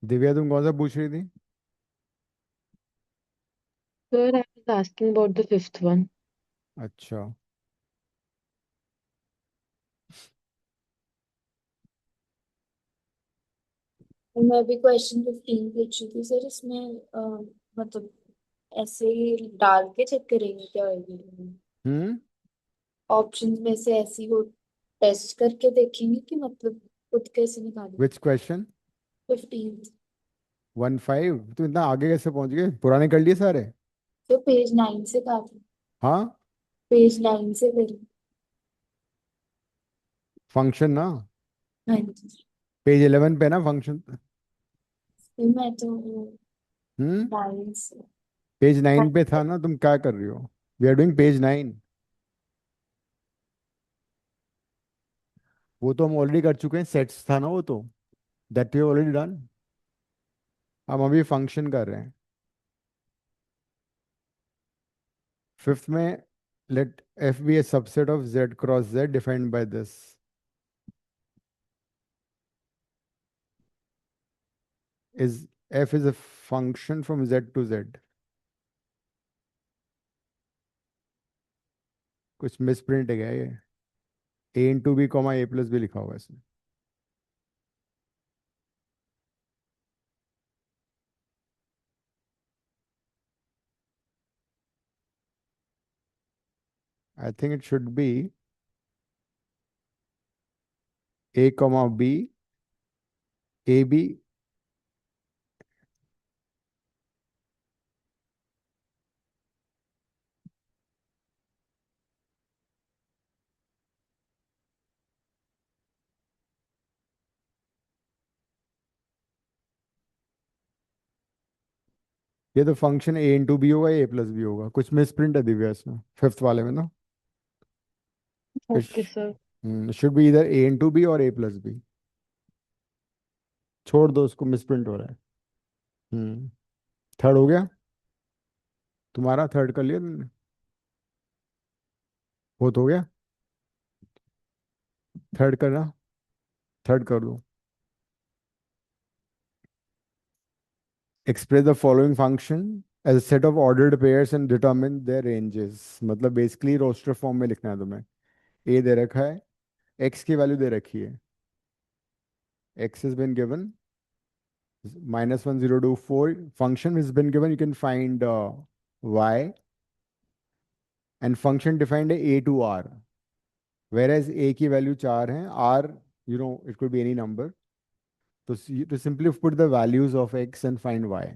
दिव्या तुम कौन सा पूछ रही थी? Sir, I was asking about the fifth one. अच्छा, तो मैं भी क्वेश्चन 15 पूछ रही थी सर, इसमें मतलब ऐसे ही डाल के चेक करेंगे क्या होगी? हम्म। ऑप्शंस में से ऐसी वो टेस्ट करके देखेंगे कि मतलब खुद कैसे निकालेंगे? Which question? 15। 1 5? तो इतना आगे कैसे पहुंच गए? पुराने कर लिए सारे? तो पेज 9 से कहा था। हाँ, पेज 9 से करी। फंक्शन ना। हाँ जी। पेज 11 पे ना फंक्शन। फिर मैं तो हम्म। 9 से। पेज 9 पे था ना, तुम क्या कर रही हो? We are doing page 9। वो तो हम ऑलरेडी कर चुके हैं, सेट्स था ना वो तो। That we already done. हम अभी फंक्शन कर रहे हैं। फिफ्थ में, let F be a subset of Z cross Z defined by this. Is F is a function from Z to Z. कुछ मिसप्रिंट है क्या ये? A into B comma A plus B लिखा हुआ है इसमें। I think it should be A comma B, A B. ये तो फंक्शन ए इंटू बी होगा, ए प्लस बी होगा। कुछ मिसप्रिंट है दिव्या इसमें, फिफ्थ वाले में ना। Okay, sir. शुड बी इधर ए इंटू बी और ए प्लस बी। छोड़ दो उसको, मिसप्रिंट हो रहा है। थर्ड हो गया तुम्हारा? थर्ड कर लिया तुमने? फोर्थ हो गया? थर्ड करना। थर्ड कर दो। Express the following function as a set of ordered pairs and determine their ranges। मतलब बेसिकली रोस्टर फॉर्म में लिखना है तुम्हें। ए दे रखा है, एक्स की वैल्यू दे रखी है। x has been given -1 0 2 4। function has been given, you can find y, and function defined a to r, whereas a की वैल्यू 4 है, r it could be any number। तो to simply put the values of x and find y।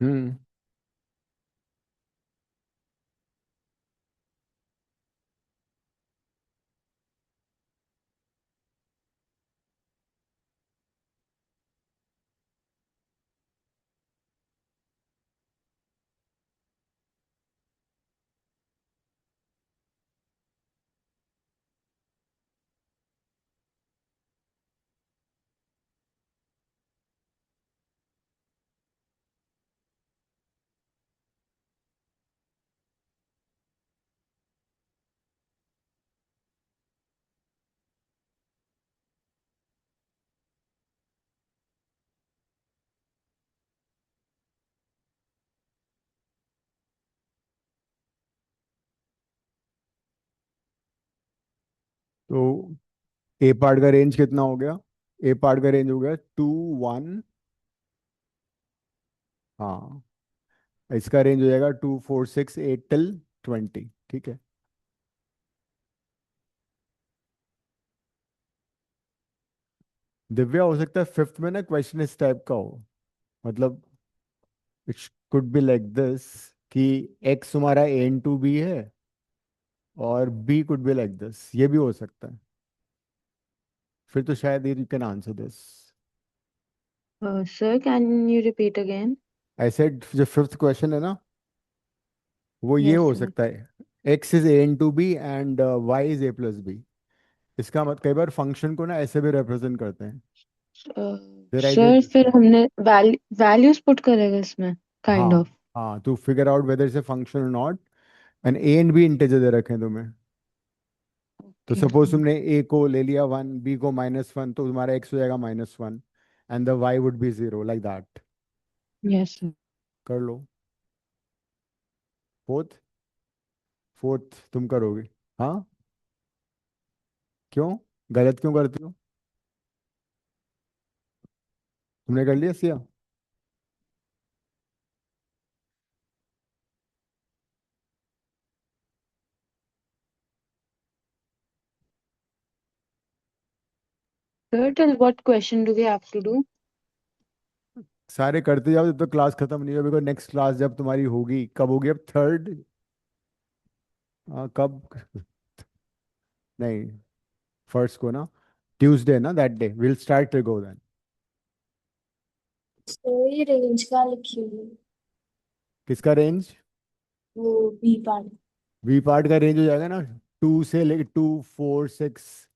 हम्म। तो ए part का range कितना हो गया? ए part का range हो गया 2 1। हाँ, इसका रेंज हो जाएगा 2 4 6 8 till 20। ठीक है। दिव्या, हो सकता है फिफ्थ में ना क्वेश्चन इस टाइप का हो। मतलब it could be like this कि एक्स तुम्हारा ए इन टू बी है, और B could be like this, ये भी हो सकता है। फिर तो शायद you can answer this. Sir, can you repeat again? I said जो फिफ्थ क्वेश्चन है ना, वो ये Yes, हो sir. सकता है, X is A into B and Y is A plus B. इसका मतलब कई बार फंक्शन को ना ऐसे भी रिप्रेजेंट करते हैं। देर Sir, आइदर, फिर हमने values put करेगा इसमें हाँ kind of. हाँ, to figure out whether is a function और not. And a and b integer दे रखे हैं तुम्हें। तो Okay. सपोज तुमने ए को ले लिया 1, बी को -1, तो तुम्हारा एक्स हो जाएगा -1, and the why would be 0, like that. Yes, sir. कर लो। फोर्थ, फोर्थ तुम करोगे? हाँ, क्यों? गलत क्यों करती हो? तुमने कर लिया Siya? Sir, till what question do we have to do? सारे करते जाओ जब तक क्लास खत्म नहीं हो, बिकॉज नेक्स्ट क्लास जब तुम्हारी होगी, कब होगी? अब थर्ड, कब? नहीं, फर्स्ट को ना, ट्यूसडे ना, that day will start to go then. तो ये रेंज का लिखी हुई किसका रेंज? वो बी पार्ट। वी पार्ट का रेंज हो जाएगा ना, 2 से लेके 2 4 6,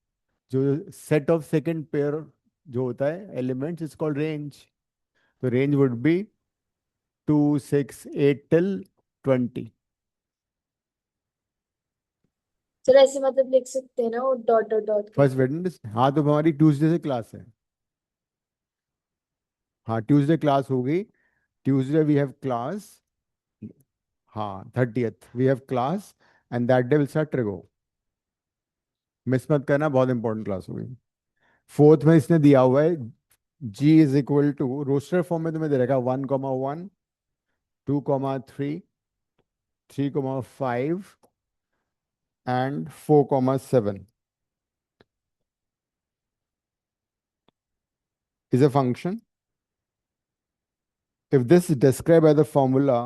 जो सेट ऑफ सेकंड पेयर जो होता है एलिमेंट्स इज कॉल्ड रेंज। तो range would be 2 6 8 till 20। Sir ऐसे मतलब लिख सकते हैं ना वो डॉट डॉट डॉट फर्स्ट करके। वेडनेसडे, हाँ, तो हमारी ट्यूसडे से क्लास है। हाँ, ट्यूसडे क्लास होगी। Tuesday we have class. हाँ, 30th we have class, and that day will start trigo. Miss मत करना, बहुत इंपॉर्टेंट क्लास होगी। फोर्थ में इसने दिया हुआ है G is equal to, roster form में तुम्हें दे रखा 1,1, 2,3, 3,5 and 4,7 is a function. If this is described by the formula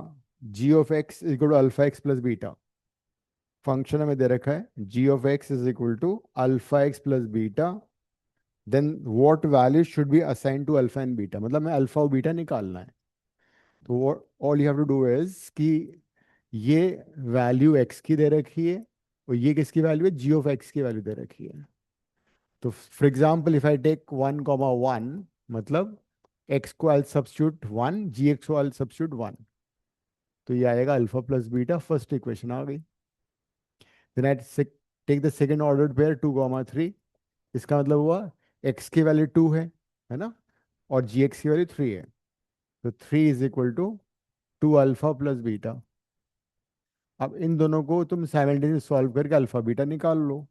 g of x is equal to alpha x plus beta, function हमें दे रखा है g of x is equal to alpha x plus beta, then what value should be assigned to alpha and beta? मतलब हमें alpha और beta निकालना है। तो all you have to do is कि ये वैल्यू x की दे रखी है, और ये किसकी वैल्यू है? g of x की वैल्यू दे रखी है। तो for example if I take 1,1, मतलब x को आई सब्स्टिट्यूट 1, जी एक्स को आई सब्स्टिट्यूट 1, तो ये आएगा alpha plus beta. First equation आ गई। Then I take the second order pair 2,3, इसका मतलब हुआ x की वैल्यू 2 है ना, और जी एक्स की वैल्यू 3 है। तो 3 is equal to 2 alpha plus beta. अब इन दोनों को तुम साइमल्टेनियस सॉल्व करके अल्फा बीटा निकाल लो,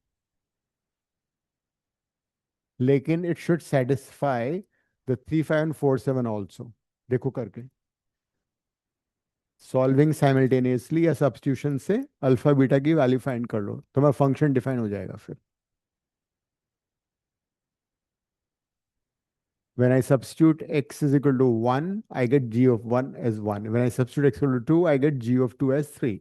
लेकिन it should satisfy the 3 5 and 4 7 also. देखो करके, सॉल्विंग साइमल्टेनियसली या सब्स्टिट्यूशन से अल्फा बीटा की वैल्यू फाइंड कर लो, तुम्हारा फंक्शन डिफाइन हो जाएगा फिर। When I substitute x is equal to 1, I get g of 1 as 1. When I substitute x equal to 2, I get g of 2 as 3.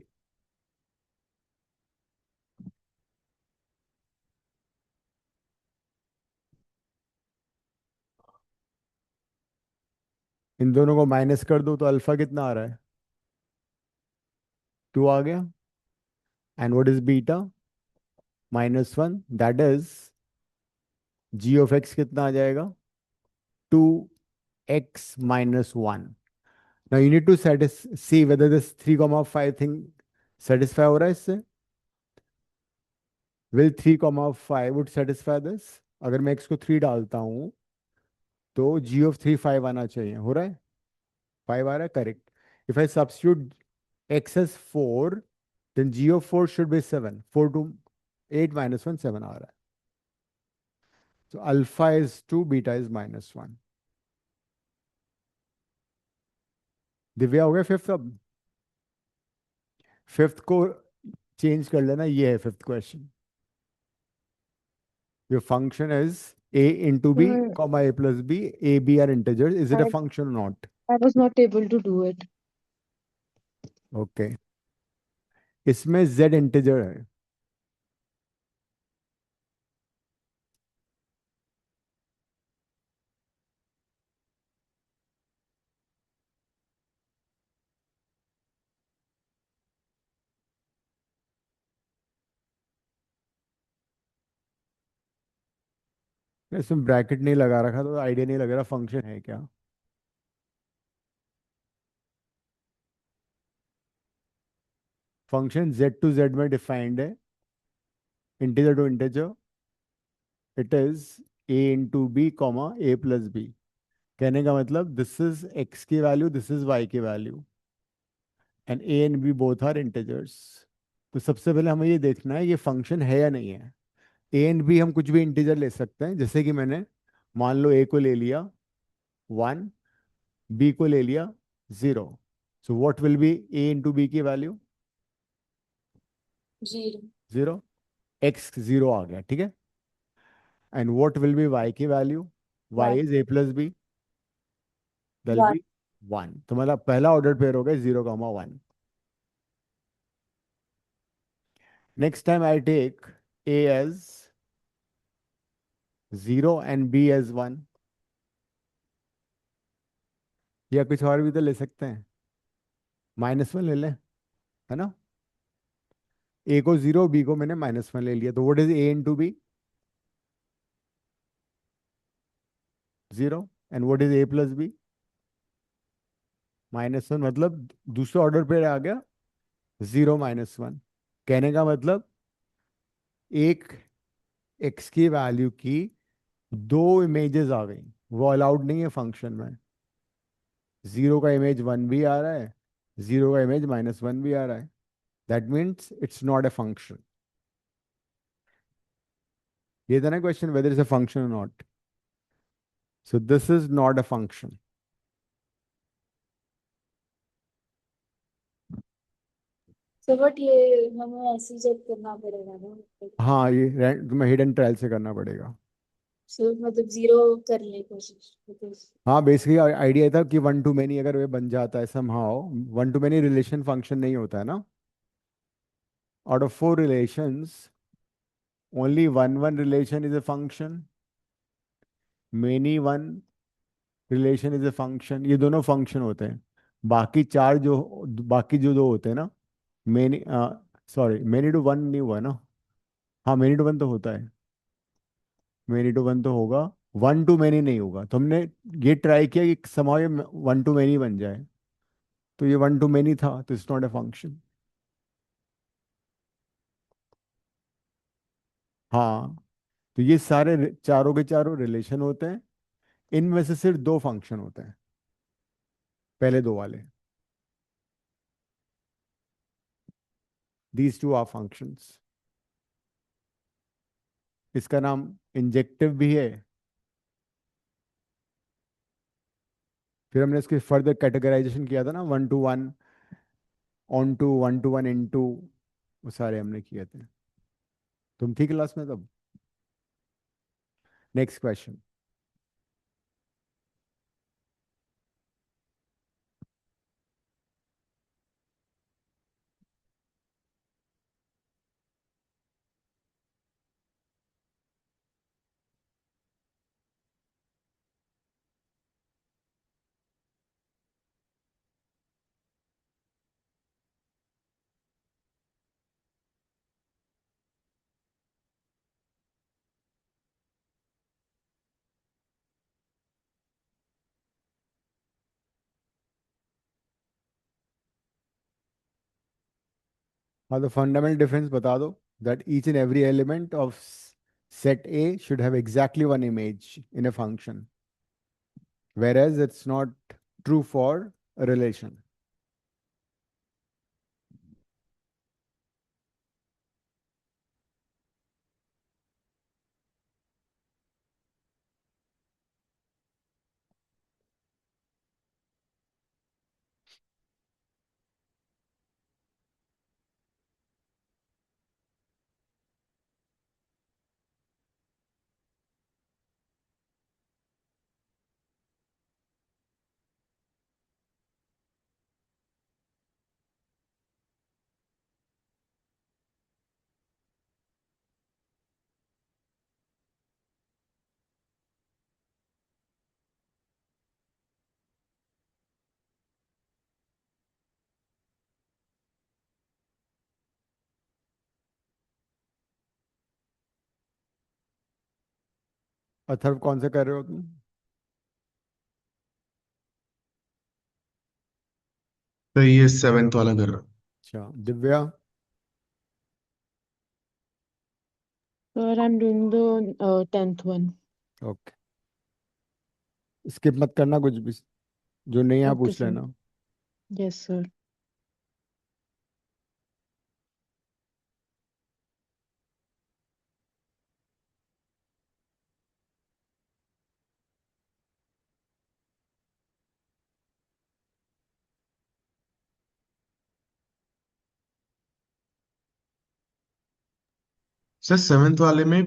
इन दोनों को माइनस कर दो तो अल्फा कितना आ रहा है? 2 आ गया. And what is beta? -1. That is g of x कितना आ जाएगा? 2x minus 1. Now you need to see whether this 3 comma 5 thing satisfy हो रहा है इससे. Will 3 comma 5 would satisfy this? अगर मैं x को 3 डालता हूँ तो g of 3 5 आना चाहिए. हो रहा है? 5 आ रहा है. Correct. If I substitute x as 4, then g of 4 should be 7. 4 to 8 minus 1, 7 आ रहा है. So alpha is 2, beta is -1. Divya हो गया फिफ्थ. अब फिफ्थ को चेंज कर लेना. ये है fifth question. Your function is a into b Sir, comma a plus b. A, b are integers. Is it a I function or not? I was not able to do it. Okay. इसमें z integer है. इसमें bracket नहीं लगा रखा तो idea नहीं लग रहा फंक्शन है क्या. फंक्शन z टू z में डिफाइंड है. Integer to integer. It is a into B comma a plus B. कहने का मतलब दिस इज x की वैल्यू, दिस इज y की value, and a and b both are integers. तो सबसे पहले हमें ये देखना है ये फंक्शन है या नहीं है. a एंड b हम कुछ भी इंटीजर ले सकते हैं. जैसे कि मैंने मान लो a को ले लिया 1, b को ले लिया 0. So what will be a into B की वैल्यू? 0. 0. x 0 आ गया. ठीक है. And what will be y की value? y 1. Is a plus b, that 1. B 1. तो मतलब पहला ऑर्डर पेयर हो गया 0, 1. Next time I take a as 0 and b as 1. या कुछ और भी तो ले सकते हैं. -1 ले लें, है ना. a को 0, b को मैंने -1 ले लिया. तो what is a into B? 0. And what is a plus B? -1. मतलब दूसरे ऑर्डर पे आ गया 0, -1. कहने का मतलब एक x की वैल्यू की दो इमेजेस आ गई. वो अलाउड नहीं है फंक्शन में. 0 का इमेज 1 भी आ रहा है, 0 का इमेज -1 भी आ रहा है. That means it's not a function. ये था ना question, whether is a function और not. So this is not a function. So but ये हमें ऐसे ही चेक करना पड़ेगा ना. हाँ, ये तुम्हें हिडन ट्रायल से करना पड़ेगा. सो मतलब 0 करने की कोशिश because हाँ, बेसिकली आइडिया था कि 1 टू मेनी अगर वे बन जाता है somehow. 1 to many relation function नहीं होता है ना. Out of 4 relations only one relation is a function. Many one relation is a function. ये दोनों फंक्शन होते हैं. बाकी चार जो बाकी जो दो होते हैं ना, many sorry many to one नहीं हुआ ना. हाँ, मेनी टू वन तो होता है. मेनी टू वन तो होगा, 1 टू मेनी नहीं होगा. तो हमने ये ट्राई किया कि समाव ये 1 टू मेनी बन जाए. तो ये 1 टू मेनी था, तो इट्स नॉट ए फंक्शन. हाँ. तो ये सारे चारों के चारों रिलेशन होते हैं. इनमें से सिर्फ दो फंक्शन होते हैं, पहले दो वाले. These two are functions. इसका नाम इंजेक्टिव भी है. फिर हमने इसकी फर्दर कैटेगराइजेशन किया था ना, 1 to 1 onto, 1 to 1 into. वो सारे हमने किए थे. तुम थी क्लास में तब. Next question. हाँ, तो फंडामेंटल डिफरेंस बता दो, that each and every element of set A should have exactly one image in a function, whereas it's not true for a relation. Atharva, कौन से कर रहे हो तुम? तो ये सेवेंथ वाला कर रहा हूँ। अच्छा, Divya? Sir, I'm doing the 10th one. Okay, skip मत करना कुछ भी, जो नहीं है Okay, पूछ sir. लेना। Yes, sir. सर सेवेंथ वाले में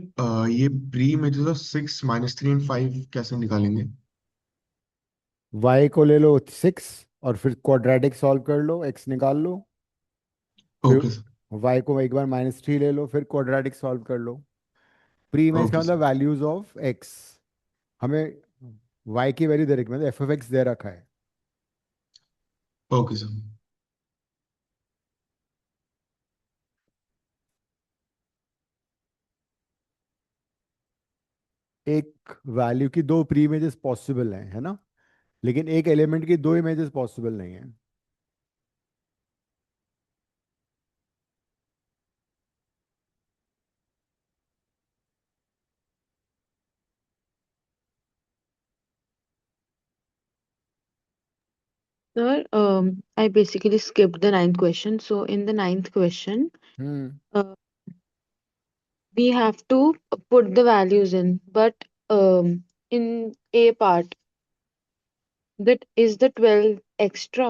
ये प्री में जो 6 - 3 और 5 कैसे निकालेंगे? y को ले लो 6, और फिर क्वाड्रेटिक सॉल्व कर लो, x निकाल लो। फिर ओके सर। y को एक बार -3 ले लो, फिर क्वाड्रेटिक सॉल्व कर लो। प्री में इसका ओके मतलब सर। वैल्यूज ऑफ x, हमें y की वैल्यू दे रखी, मतलब एफ ऑफ एक्स दे रखा है। Okay sir. एक वैल्यू की दो प्री इमेजेस पॉसिबल हैं, है ना, लेकिन एक एलिमेंट की दो इमेजेस पॉसिबल नहीं है। Sir, I basically skipped the ninth question. So in the ninth question, hmm uh, we have to put the values in, but in A part, that is the 12 extra.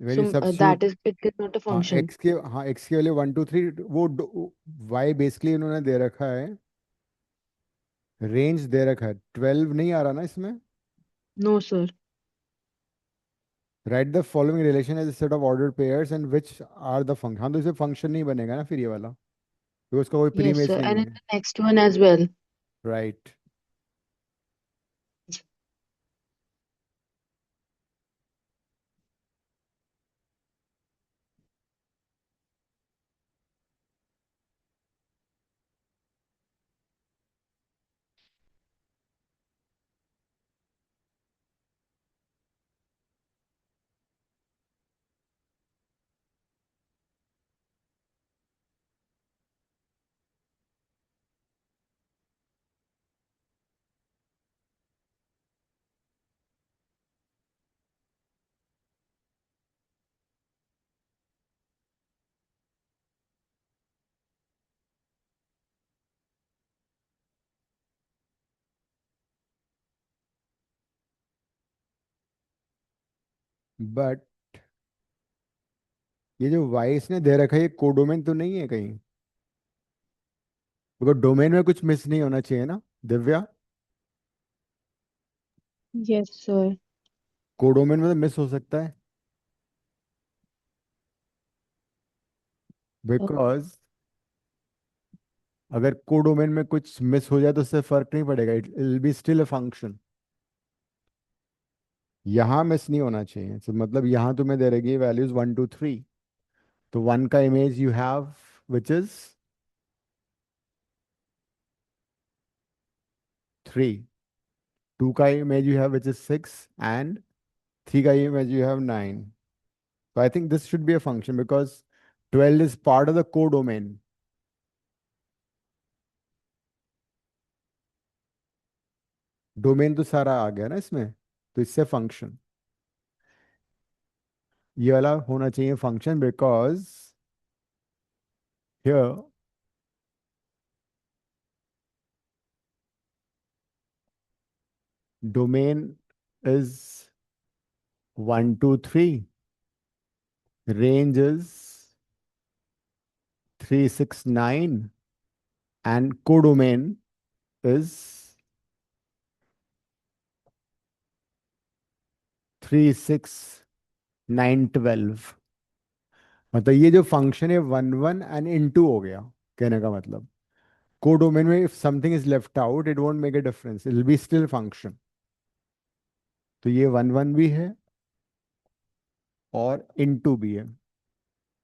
Very So substitute. that is it is not a हाँ function. X के, हाँ x के वाले 1 2 3, वो Y basically उन्होंने दे रखा है, range दे रखा है, 12 नहीं आ रहा ना इसमें। No, sir. Write the following relation as set of ordered pairs and which are the function. हाँ, तो इसे फंक्शन नहीं बनेगा ना फिर ये वाला, तो उसका कोई प्री Yes, इमेज sir. नहीं And in है। the next one as well. Right. But ये जो वाई इसने दे रखा है, ये कोडोमेन तो नहीं है कहीं? बिकॉज डोमेन में कुछ मिस नहीं होना चाहिए ना, दिव्या? Yes, sir. कोडोमेन में तो मिस हो सकता है, Uh, बिकॉज अगर कोडोमेन में कुछ मिस हो जाए तो उससे फर्क नहीं पड़ेगा, it will be still a function. यहाँ मिस नहीं होना चाहिए, तो मतलब यहाँ तुम्हें दे रहेगी वैल्यूज 1 2 3, तो 1 का image you have which is 3, 2 का image you have which is 6, and 3 का image you have 9। So I think this should be a function because 12 is part of the codomain. Domain तो सारा आ गया ना इसमें, तो इससे फंक्शन, ये वाला होना चाहिए function, because here domain is 1 2 3, range is 3 6 9, and codomain is 3 6 9 12. मतलब ये जो फंक्शन है 1 1 एंड इनटू हो गया, कहने का मतलब कोडोमेन में if something is left out it won't make a difference, it will be still function. तो ये 1 1 भी है और इनटू भी है.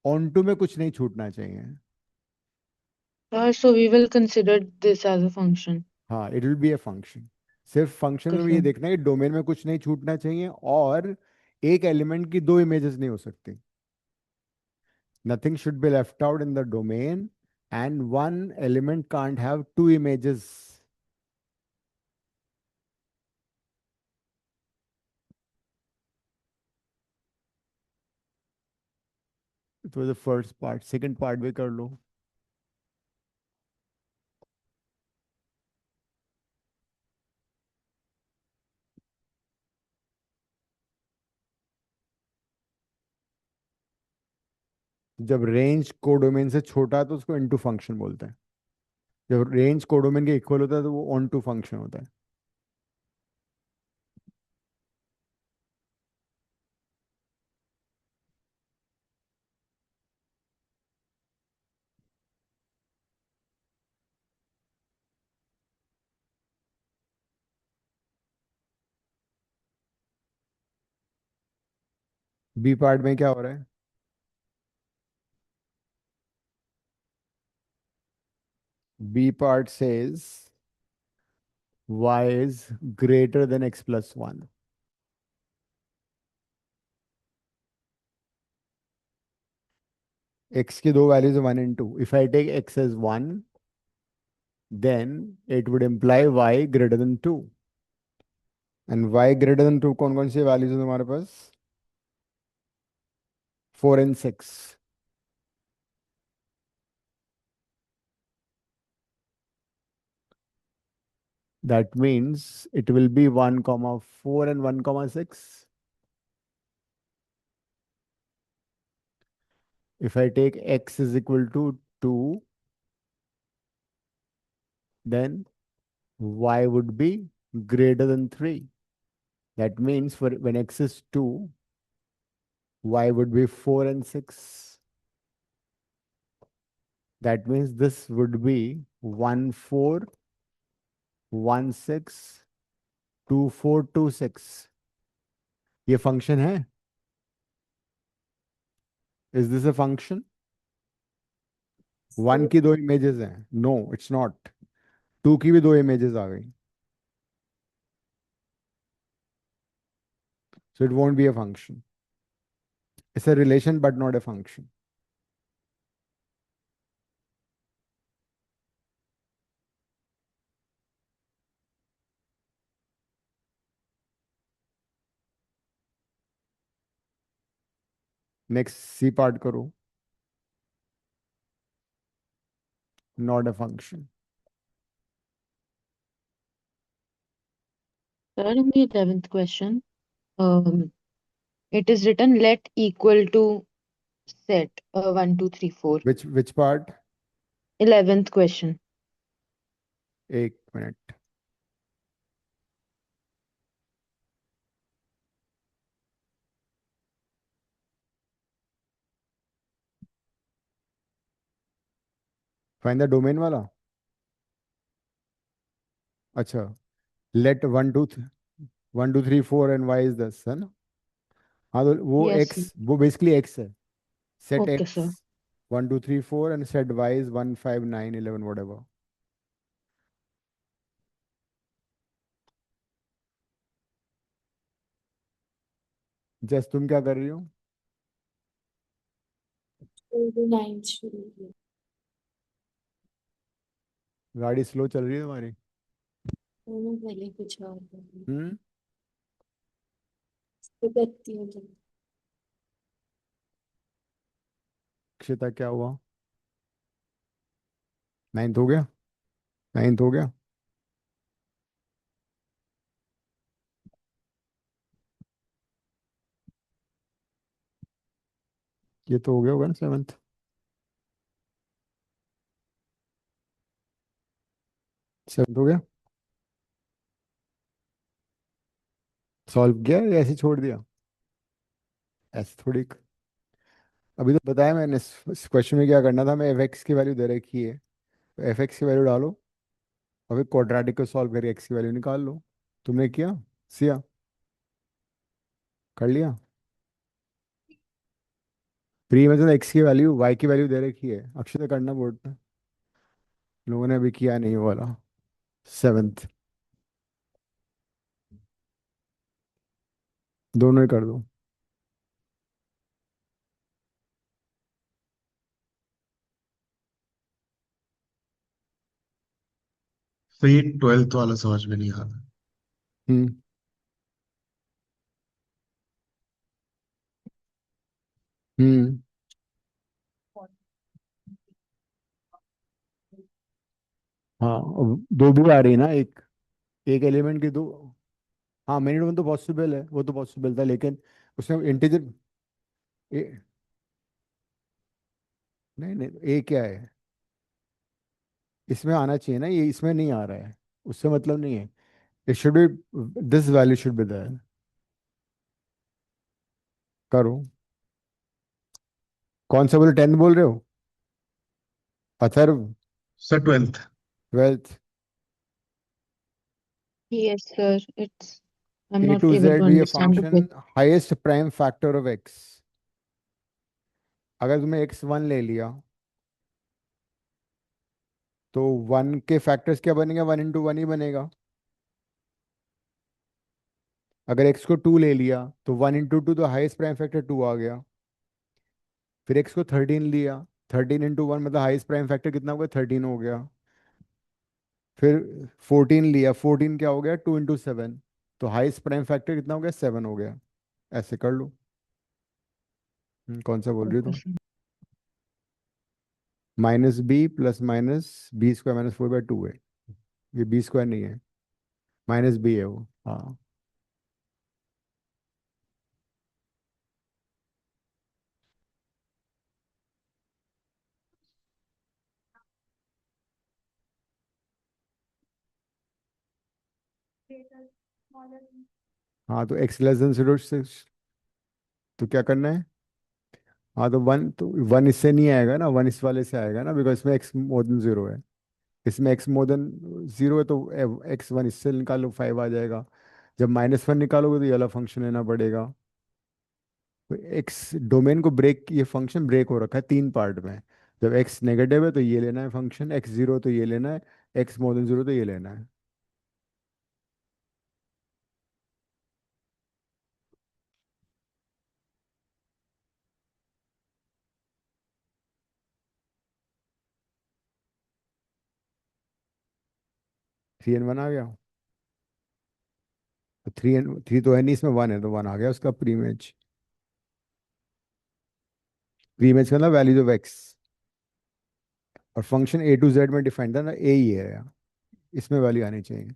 ऑन टू में कुछ नहीं छूटना चाहिए. So we will consider this as a function. हाँ, it will be a function. सिर्फ फंक्शन Okay, में ये sir. देखना है कि डोमेन में कुछ नहीं छूटना चाहिए, और एक एलिमेंट की दो इमेजेस नहीं हो सकती. Nothing should be left out in the domain, and one element can't have two images. It was the first part. Second part भी कर लो. जब रेंज कोडोमेन से छोटा है तो उसको इनटू फंक्शन बोलते हैं. जब रेंज कोडोमेन के इक्वल होता है तो वो ऑन टू फंक्शन होता है. बी पार्ट में क्या हो रहा है? B part says y is greater than x plus 1. X की दो values 1 and 2. If I take x as 1, then it would imply y greater than 2. And y greater than 2 कौन कौन सी वैल्यूज है तुम्हारे पास? 4 and 6. That means it will be 1 comma 4 and 1 comma 6. If I take x is equal to 2, then y would be greater than 3. That means for when x is 2, y would be 4 and 6. That means this would be 1 4 1 6 2 4 2 6. ये function है? Is this a function? 1 की दो images हैं. No it's not. 2 की भी दो images आ गई. So it won't be a function. It's a relation but not a function. Next C part करो. Not a function. Sir, in the 11th question, it is written let equal to set 1 2 3 4. Which part? 11th question. एक minute. Find the domain वाला. अच्छा. Let 1 2 1 2 3 4 and y is this है ना? हाँ तो वो Yes, sir. x, वो basically x है. Set Okay, x sir. 1 2 3 4 and set y is 1 5 9 11 whatever. Just तुम क्या कर रही हो? तो 9 शुरू हुई। गाड़ी स्लो चल रही है तुम्हारी। तो मैं पहले कुछ और करूँगी हम्म। तो करती हूँ जल्दी। अक्षिता क्या हुआ? नाइन्थ हो गया? नाइन्थ हो गया? ये तो हो गया होगा ना सेवन्थ? सेवन्थ हो गया? सॉल्व किया या ऐसे छोड़ दिया? ऐसे थोड़ी। अभी तो बताया मैंने, इस क्वेश्चन में क्या करना था, मैं एफ एक्स की वैल्यू दे रखी है, तो एफ एक्स की वैल्यू डालो और फिर क्वाड्रेटिक को सॉल्व करके एक्स की वैल्यू निकाल लो। तुमने किया? सिया कर लिया? प्री में तो एक्स की वैल्यू वाई की वैल्यू दे रखी है, अक्षय करना बोर्ड पे। लोगों ने अभी किया नहीं वो वाला सेवन्थ। दोनों ही कर दो। तो ये 12th वाला समझ में नहीं आ रहा। हम्म। हम्म। हाँ, अब दो भी आ रही है ना, एक एक एलिमेंट की दो। हाँ, मिनट वन तो पॉसिबल है, वो तो पॉसिबल था, लेकिन उसमें इंटीजर। ए, नहीं नहीं, ए क्या है? इसमें आना चाहिए ना, ये इसमें नहीं आ रहा है, उससे मतलब नहीं है। It should be, this value should be there. करो। कौन सा बोले, 10th बोल रहे हो? Atharva? Sir 12th। 12th? Yes, sir. It's I'm a not to able to Z भी ये understand the function question. Highest prime factor of X. अगर तुमने एक्स वन ले लिया तो वन के फैक्टर्स क्या बनेगा, वन इंटू वन ही बनेगा। अगर एक्स को टू ले लिया तो वन इंटू टू, तो हाईएस्ट प्राइम फैक्टर टू आ गया। फिर एक्स को 13 लिया, 13 इंटू वन मतलब हाईएस्ट प्राइम फैक्टर कितना हो गया, 13 हो गया। फिर 14 लिया, 14 क्या हो गया, टू इंटू सेवन, तो हाईएस्ट प्राइम फैक्टर कितना हो गया, 7 हो गया। ऐसे कर लो। कौन सा बोल रही हो Okay, तुम? sir. Minus B plus minus B square minus 4/2 है। ये बी स्क्वायर नहीं है, माइनस बी है वो, हाँ। हाँ, तो एक्स लेस देन जीरो से, तो क्या करना है? हाँ, तो वन, तो वन इससे नहीं आएगा ना, वन इस वाले से आएगा ना, बिकॉज इसमें एक्स मोर देन जीरो है। इसमें एक्स मोर देन जीरो है, तो एक्स वन इससे निकालो, 5 आ जाएगा। जब माइनस वन निकालोगे तो ये वाला फंक्शन लेना पड़ेगा। तो एक्स डोमेन को ब्रेक, ये फंक्शन ब्रेक हो रखा है 3 पार्ट में। जब एक्स नेगेटिव है तो ये लेना है फंक्शन, एक्स जीरो तो ये लेना है, एक्स मोर देन जीरो तो ये लेना है। थ्री एन वन आ गया। तो थ्री एन थ्री तो है नहीं, इसमें वन है, तो वन आ गया उसका प्रीमेज। प्रीमेज का मतलब वैल्यूज ऑफ एक्स। और फंक्शन ए टू जेड में डिफाइंड था ना, ए ही है, इसमें वैल्यू आनी चाहिए।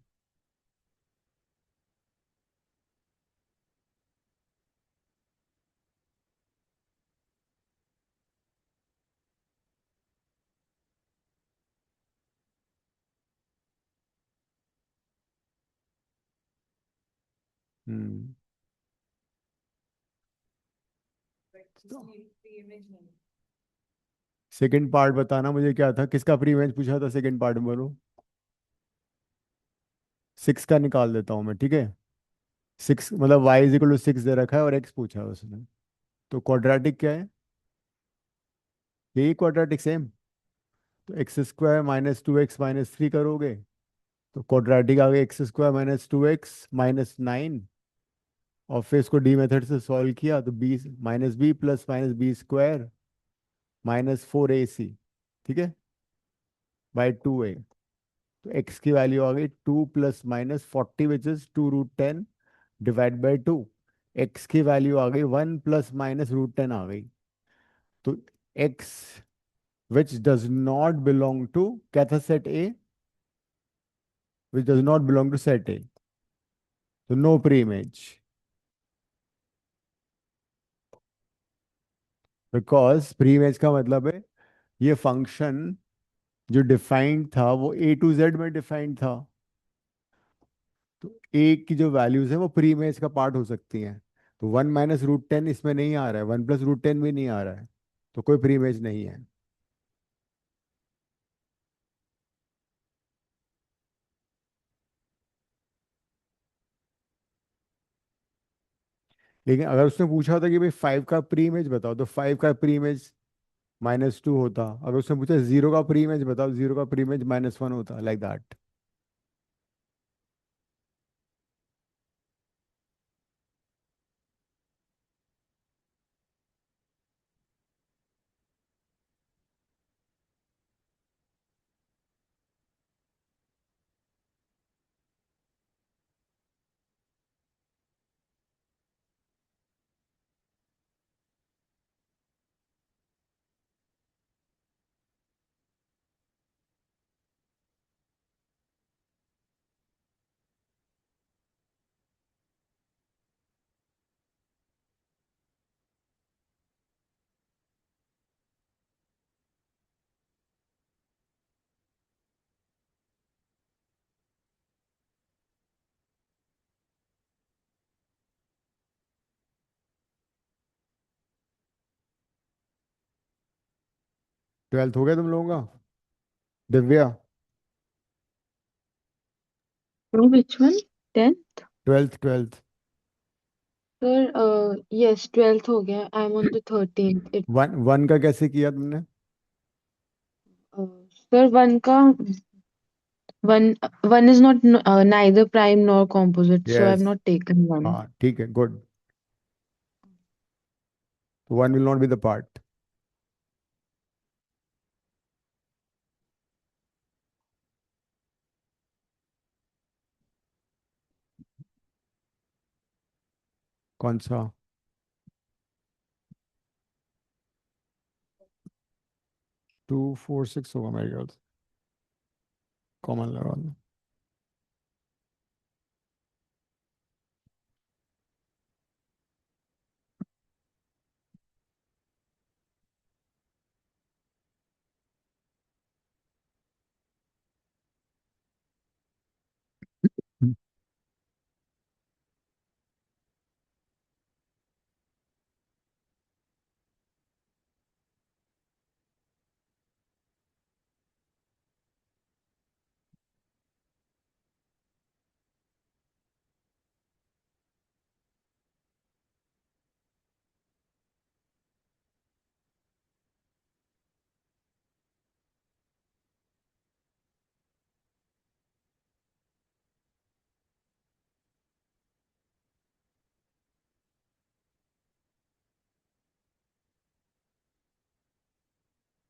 हम्म। सेकंड पार्ट बताना मुझे, क्या था, किसका प्रीमेज पूछा था सेकंड पार्ट में, बोलो। 6 का निकाल देता हूँ मैं, ठीक है। 6 मतलब y = 6 दे रखा है और x पूछा है उसने। तो क्वाड्रेटिक क्या है? यही क्वाड्रेटिक सेम। तो एक्स स्क्वायर माइनस 2x - 3 करोगे तो क्वाड्रेटिक आ गया, x² - 2x - 9। और फिर इसको डी मेथड से सॉल्व किया तो B minus B plus minus B square -4ac, ठीक है, बाय 2a। तो x की वैल्यू आ गई 2 ± 40, which is 2√10 divide by 2। x की वैल्यू आ गई 1 ± √10 आ गई। तो x which does not belong to, क्या था, set A, which does not belong to set A, तो no pre image, because pre image का मतलब है ये फंक्शन जो डिफाइंड था वो A to Z में डिफाइंड था। तो ए की जो वैल्यूज है वो प्री इमेज का पार्ट हो सकती हैं। तो 1 − √10 इसमें नहीं आ रहा है, 1 + √10 भी नहीं आ रहा है, तो कोई प्री इमेज नहीं है। लेकिन अगर उसने पूछा होता कि भाई 5 का प्री इमेज बताओ, तो 5 का प्री इमेज -2 होता। अगर उसने पूछा 0 का प्री इमेज बताओ, 0 का प्री इमेज -1 होता, लाइक दैट। 12th हो गया तुम लोगों का? Divya, No, which one? 10? 12th। Sir, yes, 12th हो गया. I'm on the 13th. One का कैसे किया तुमने? Uh, sir, one is not neither prime nor composite, so I've yes, not taken one. हाँ ठीक है, good. One will not be the part. कौन सा? 2 4 6 होगा मेरे ख्याल से, कॉमन लगा दो।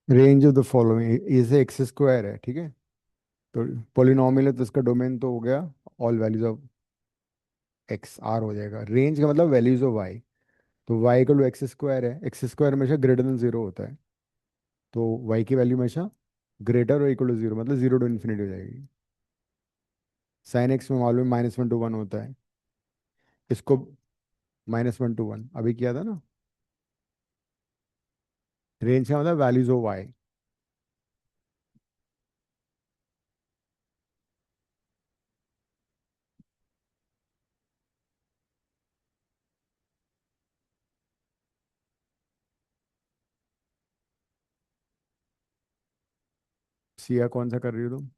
रेंज ऑफ द फॉलोइंग, इसे एक्स स्क्वायर है, ठीक है। तो पॉलिनॉमियल है तो इसका डोमेन तो हो गया all values of X, R हो जाएगा। रेंज का मतलब वैल्यूज ऑफ वाई। तो Y equal to X square है, एक्स स्क्वायर हमेशा ग्रेटर देन 0 होता है। तो वाई की वैल्यू हमेशा ग्रेटर और इक्वल टू 0, मतलब 0 to ∞ हो जाएगी। साइन एक्स में मालूम -1 to 1 होता है, इसको -1 to 1 अभी किया था ना। रेंज का मतलब वैल्यूज ऑफ वाई। सिया कौन सा कर रही हो तुम?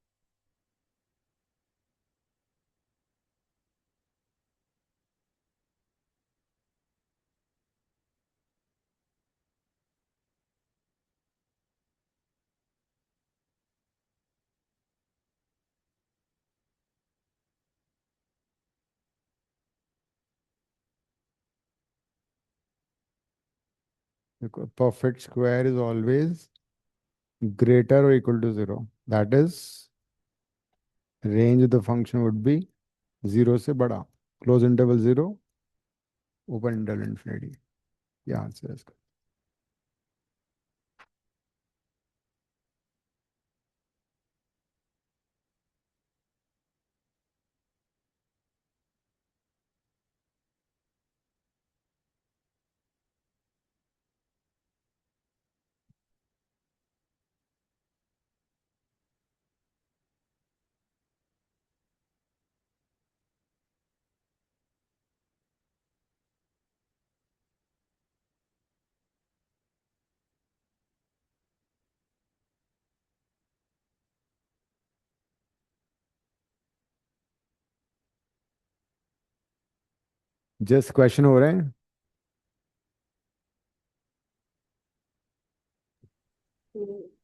देखो perfect square is always greater or equal to 0. That is, range of the function would be 0 से बड़ा. Close interval 0, open interval infinity. ये आंसर है इसका. जस्ट क्वेश्चन हो रहे हैं.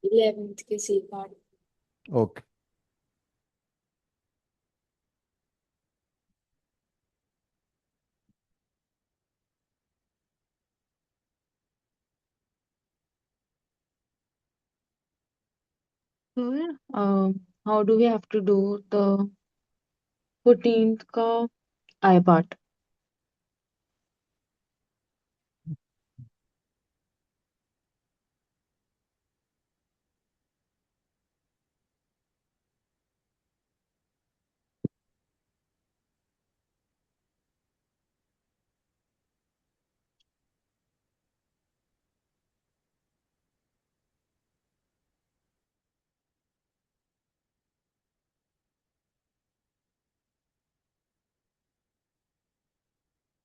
11th के C part. Okay. Sir, how do we have to do the 14th का I part?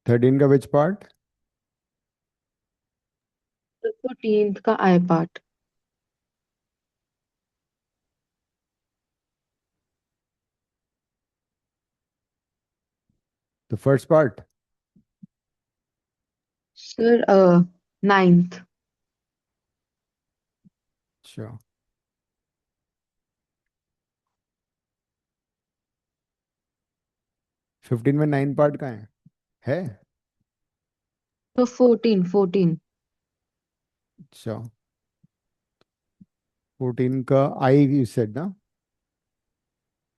थर्टीन का विच पार्ट? The 14th का I part. The first part. Sir, 9th. अच्छा. 15 में 9 पार्ट का है. So 14. अच्छा. 14 का आई यू सेड ना.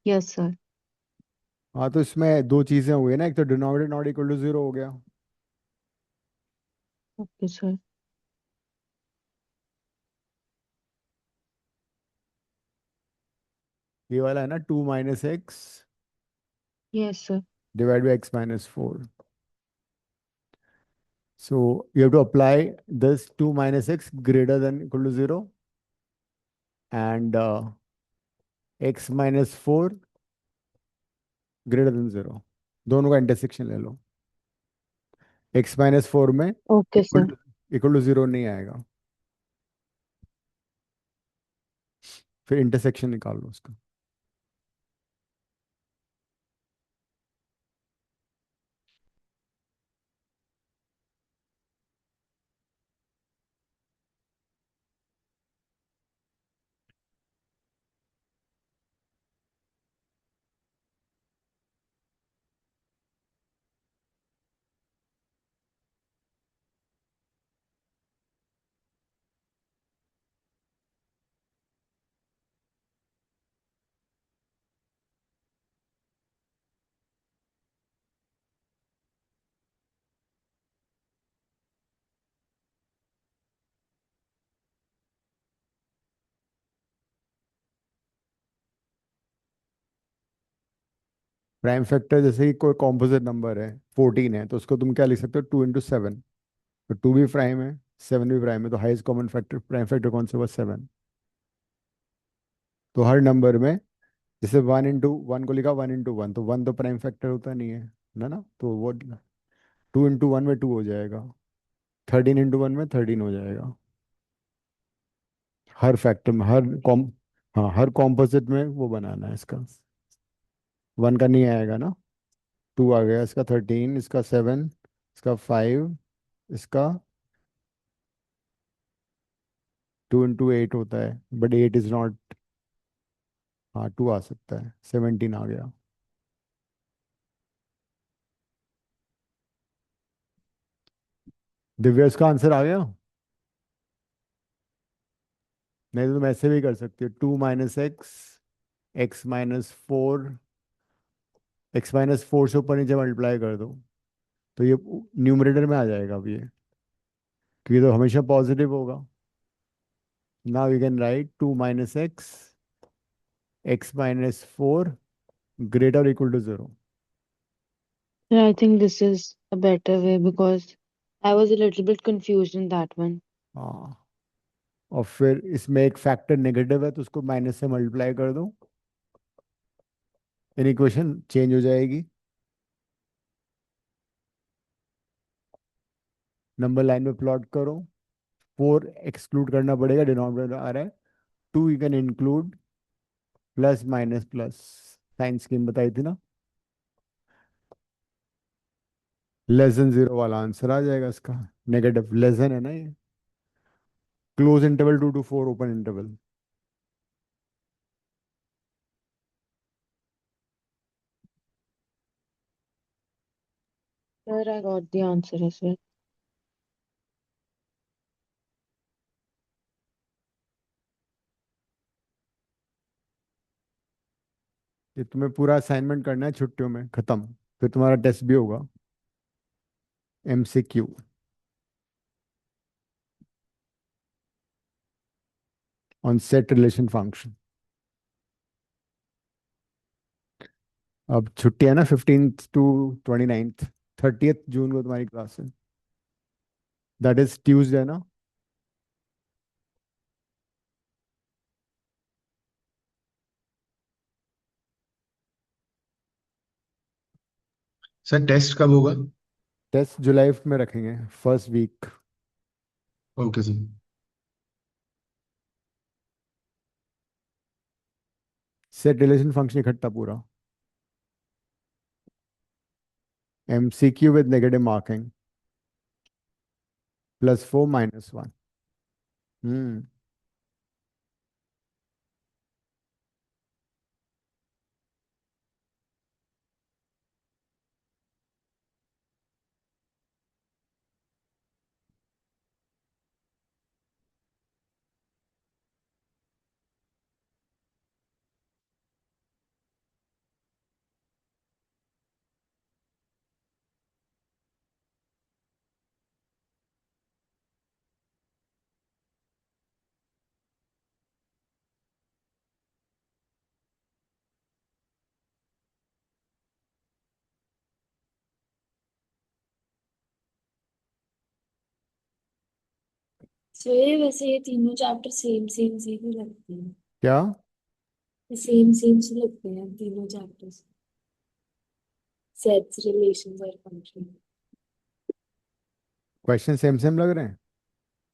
Yes, sir. हाँ, तो इसमें दो चीजें हुई ना. एक तो डिनोमिनेटर नॉट इक्वल टू 0 हो गया. Okay, sir. ये वाला है ना 2 minus x Yes, sir. Divide by x minus 4. So you have to apply this 2 minus x greater than equal to 0 and x minus 4 greater than 0. दोनों का intersection ले लो. x minus 4 में Okay, इक्वल sir. To equal to 0 नहीं आएगा. फिर intersection निकाल लो उसका. प्राइम फैक्टर जैसे कि कोई कॉम्पोजिट नंबर है 14 है, तो उसको तुम क्या लिख सकते हो? 2 into 7. तो 2 भी प्राइम है, 7 भी प्राइम है, तो highest common factor prime factor कौन सा हुआ? 7. तो हर नंबर में जैसे 1 into 1 को लिखा 1 into 1, तो 1 तो प्राइम फैक्टर होता नहीं है ना. तो वो 2 into 1 में 2 हो जाएगा. 13 into 1 में 13 हो जाएगा. हर फैक्टर में हर कॉम हाँ, हर कॉम्पोजिट में वो बनाना है इसका. 1 का नहीं आएगा ना. 2 आ गया, इसका 13, इसका 7, इसका 5, इसका 2 into 8 होता है, बट 8 इज नॉट. हाँ, 2 आ सकता है. 17 आ गया. दिव्या, इसका आंसर आ गया. नहीं तो तुम ऐसे भी कर सकते हो, 2 - x, x - 4, x - 4 से ऊपर नीचे मल्टीप्लाई कर दो, तो ये न्यूमरेटर में आ जाएगा अब ये, क्योंकि तो हमेशा पॉजिटिव होगा। Now you can write 2 - x, x - 4 greater or equal to 0। Yeah, I think this is a better way because I was a little bit confused in that one. हाँ, और फिर इसमें एक फैक्टर नेगेटिव है तो उसको minus से multiply कर दो, यानी इक्वेशन चेंज हो जाएगी। नंबर लाइन में प्लॉट करो, 4 एक्सक्लूड करना पड़ेगा, डिनोमिनेटर आ रहा है, 2 you can include, plus minus plus, sign scheme बताई थी ना, लेस देन 0 वाला आंसर आ जाएगा इसका। नेगेटिव लेस देन है ना ये, close interval 2 to 4 open interval. Sir, I got the answer as well. ये तुम्हें पूरा असाइनमेंट करना है छुट्टियों में, खत्म, फिर तुम्हारा टेस्ट भी होगा, MCQ on set relation function. अब छुट्टी है ना, 15th to 29th, 30th जून को तुम्हारी क्लास है, दैट इज ट्यूसडे ना। सर टेस्ट कब होगा? टेस्ट जुलाई में रखेंगे, first week. Okay sir. Set relation function इकट्ठा पूरा, MCQ with negative marking, +4 -1। Hmm. सो ये वैसे ये तीनों चैप्टर सेम सेम से ही लगते हैं, क्या सेम सेम से लगते हैं तीनों चैप्टर्स, सेट्स रिलेशंस और फंक्शन। क्वेश्चन सेम सेम लग रहे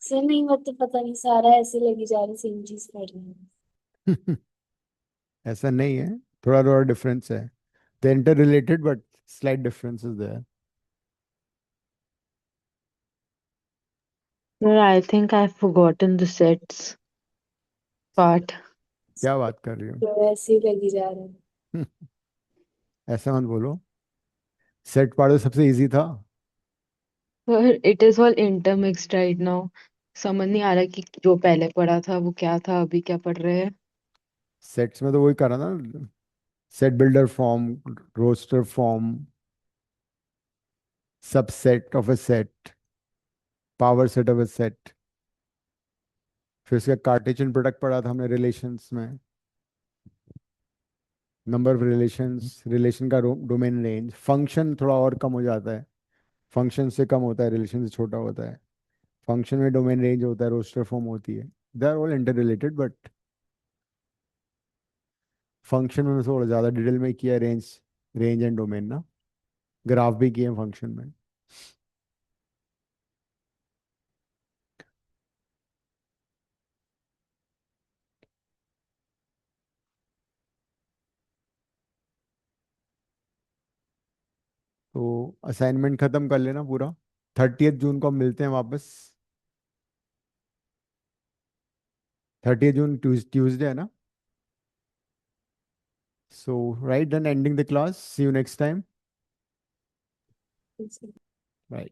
सर नहीं मतलब पता नहीं सारा ऐसे लगी जा रही सेम चीज पढ़ रहे हैं। हैं? ऐसा नहीं है, थोड़ा थोड़ा डिफरेंस है, they inter related but slight differences there. Sir, I think I've forgotten the sets part. क्या बात कर रही हो? तो ऐसे ही लगी जा रहा है। ऐसा मत बोलो, सेट पार्ट तो सबसे इजी था। Sir, it is all intermixed right now. समझ नहीं आ रहा कि जो पहले पढ़ा था वो क्या था अभी क्या पढ़ रहे हैं। सेट्स में तो वही करा ना, set builder form, roster form, subset of a set, power set of a set, फिर उसका कार्टेशियन प्रोडक्ट पढ़ा था हमने रिलेशंस में, नंबर ऑफ रिलेशंस, रिलेशन का डोमेन रेंज, फंक्शन थोड़ा और कम हो जाता है, फंक्शन से कम होता है, रिलेशन से छोटा होता है, फंक्शन में डोमेन रेंज होता है, रोस्टर फॉर्म होती है, they are all inter related, but function में थोड़ा ज़्यादा डिटेल में किया, रेंज, रेंज एंड डोमेन ना, ग्राफ भी किए फंक्शन में। तो असाइनमेंट खत्म कर लेना पूरा, 30th जून को हम मिलते हैं वापस। 30th जून ट्यूसडे है ना, so right, then ending the class, see you next time, bye.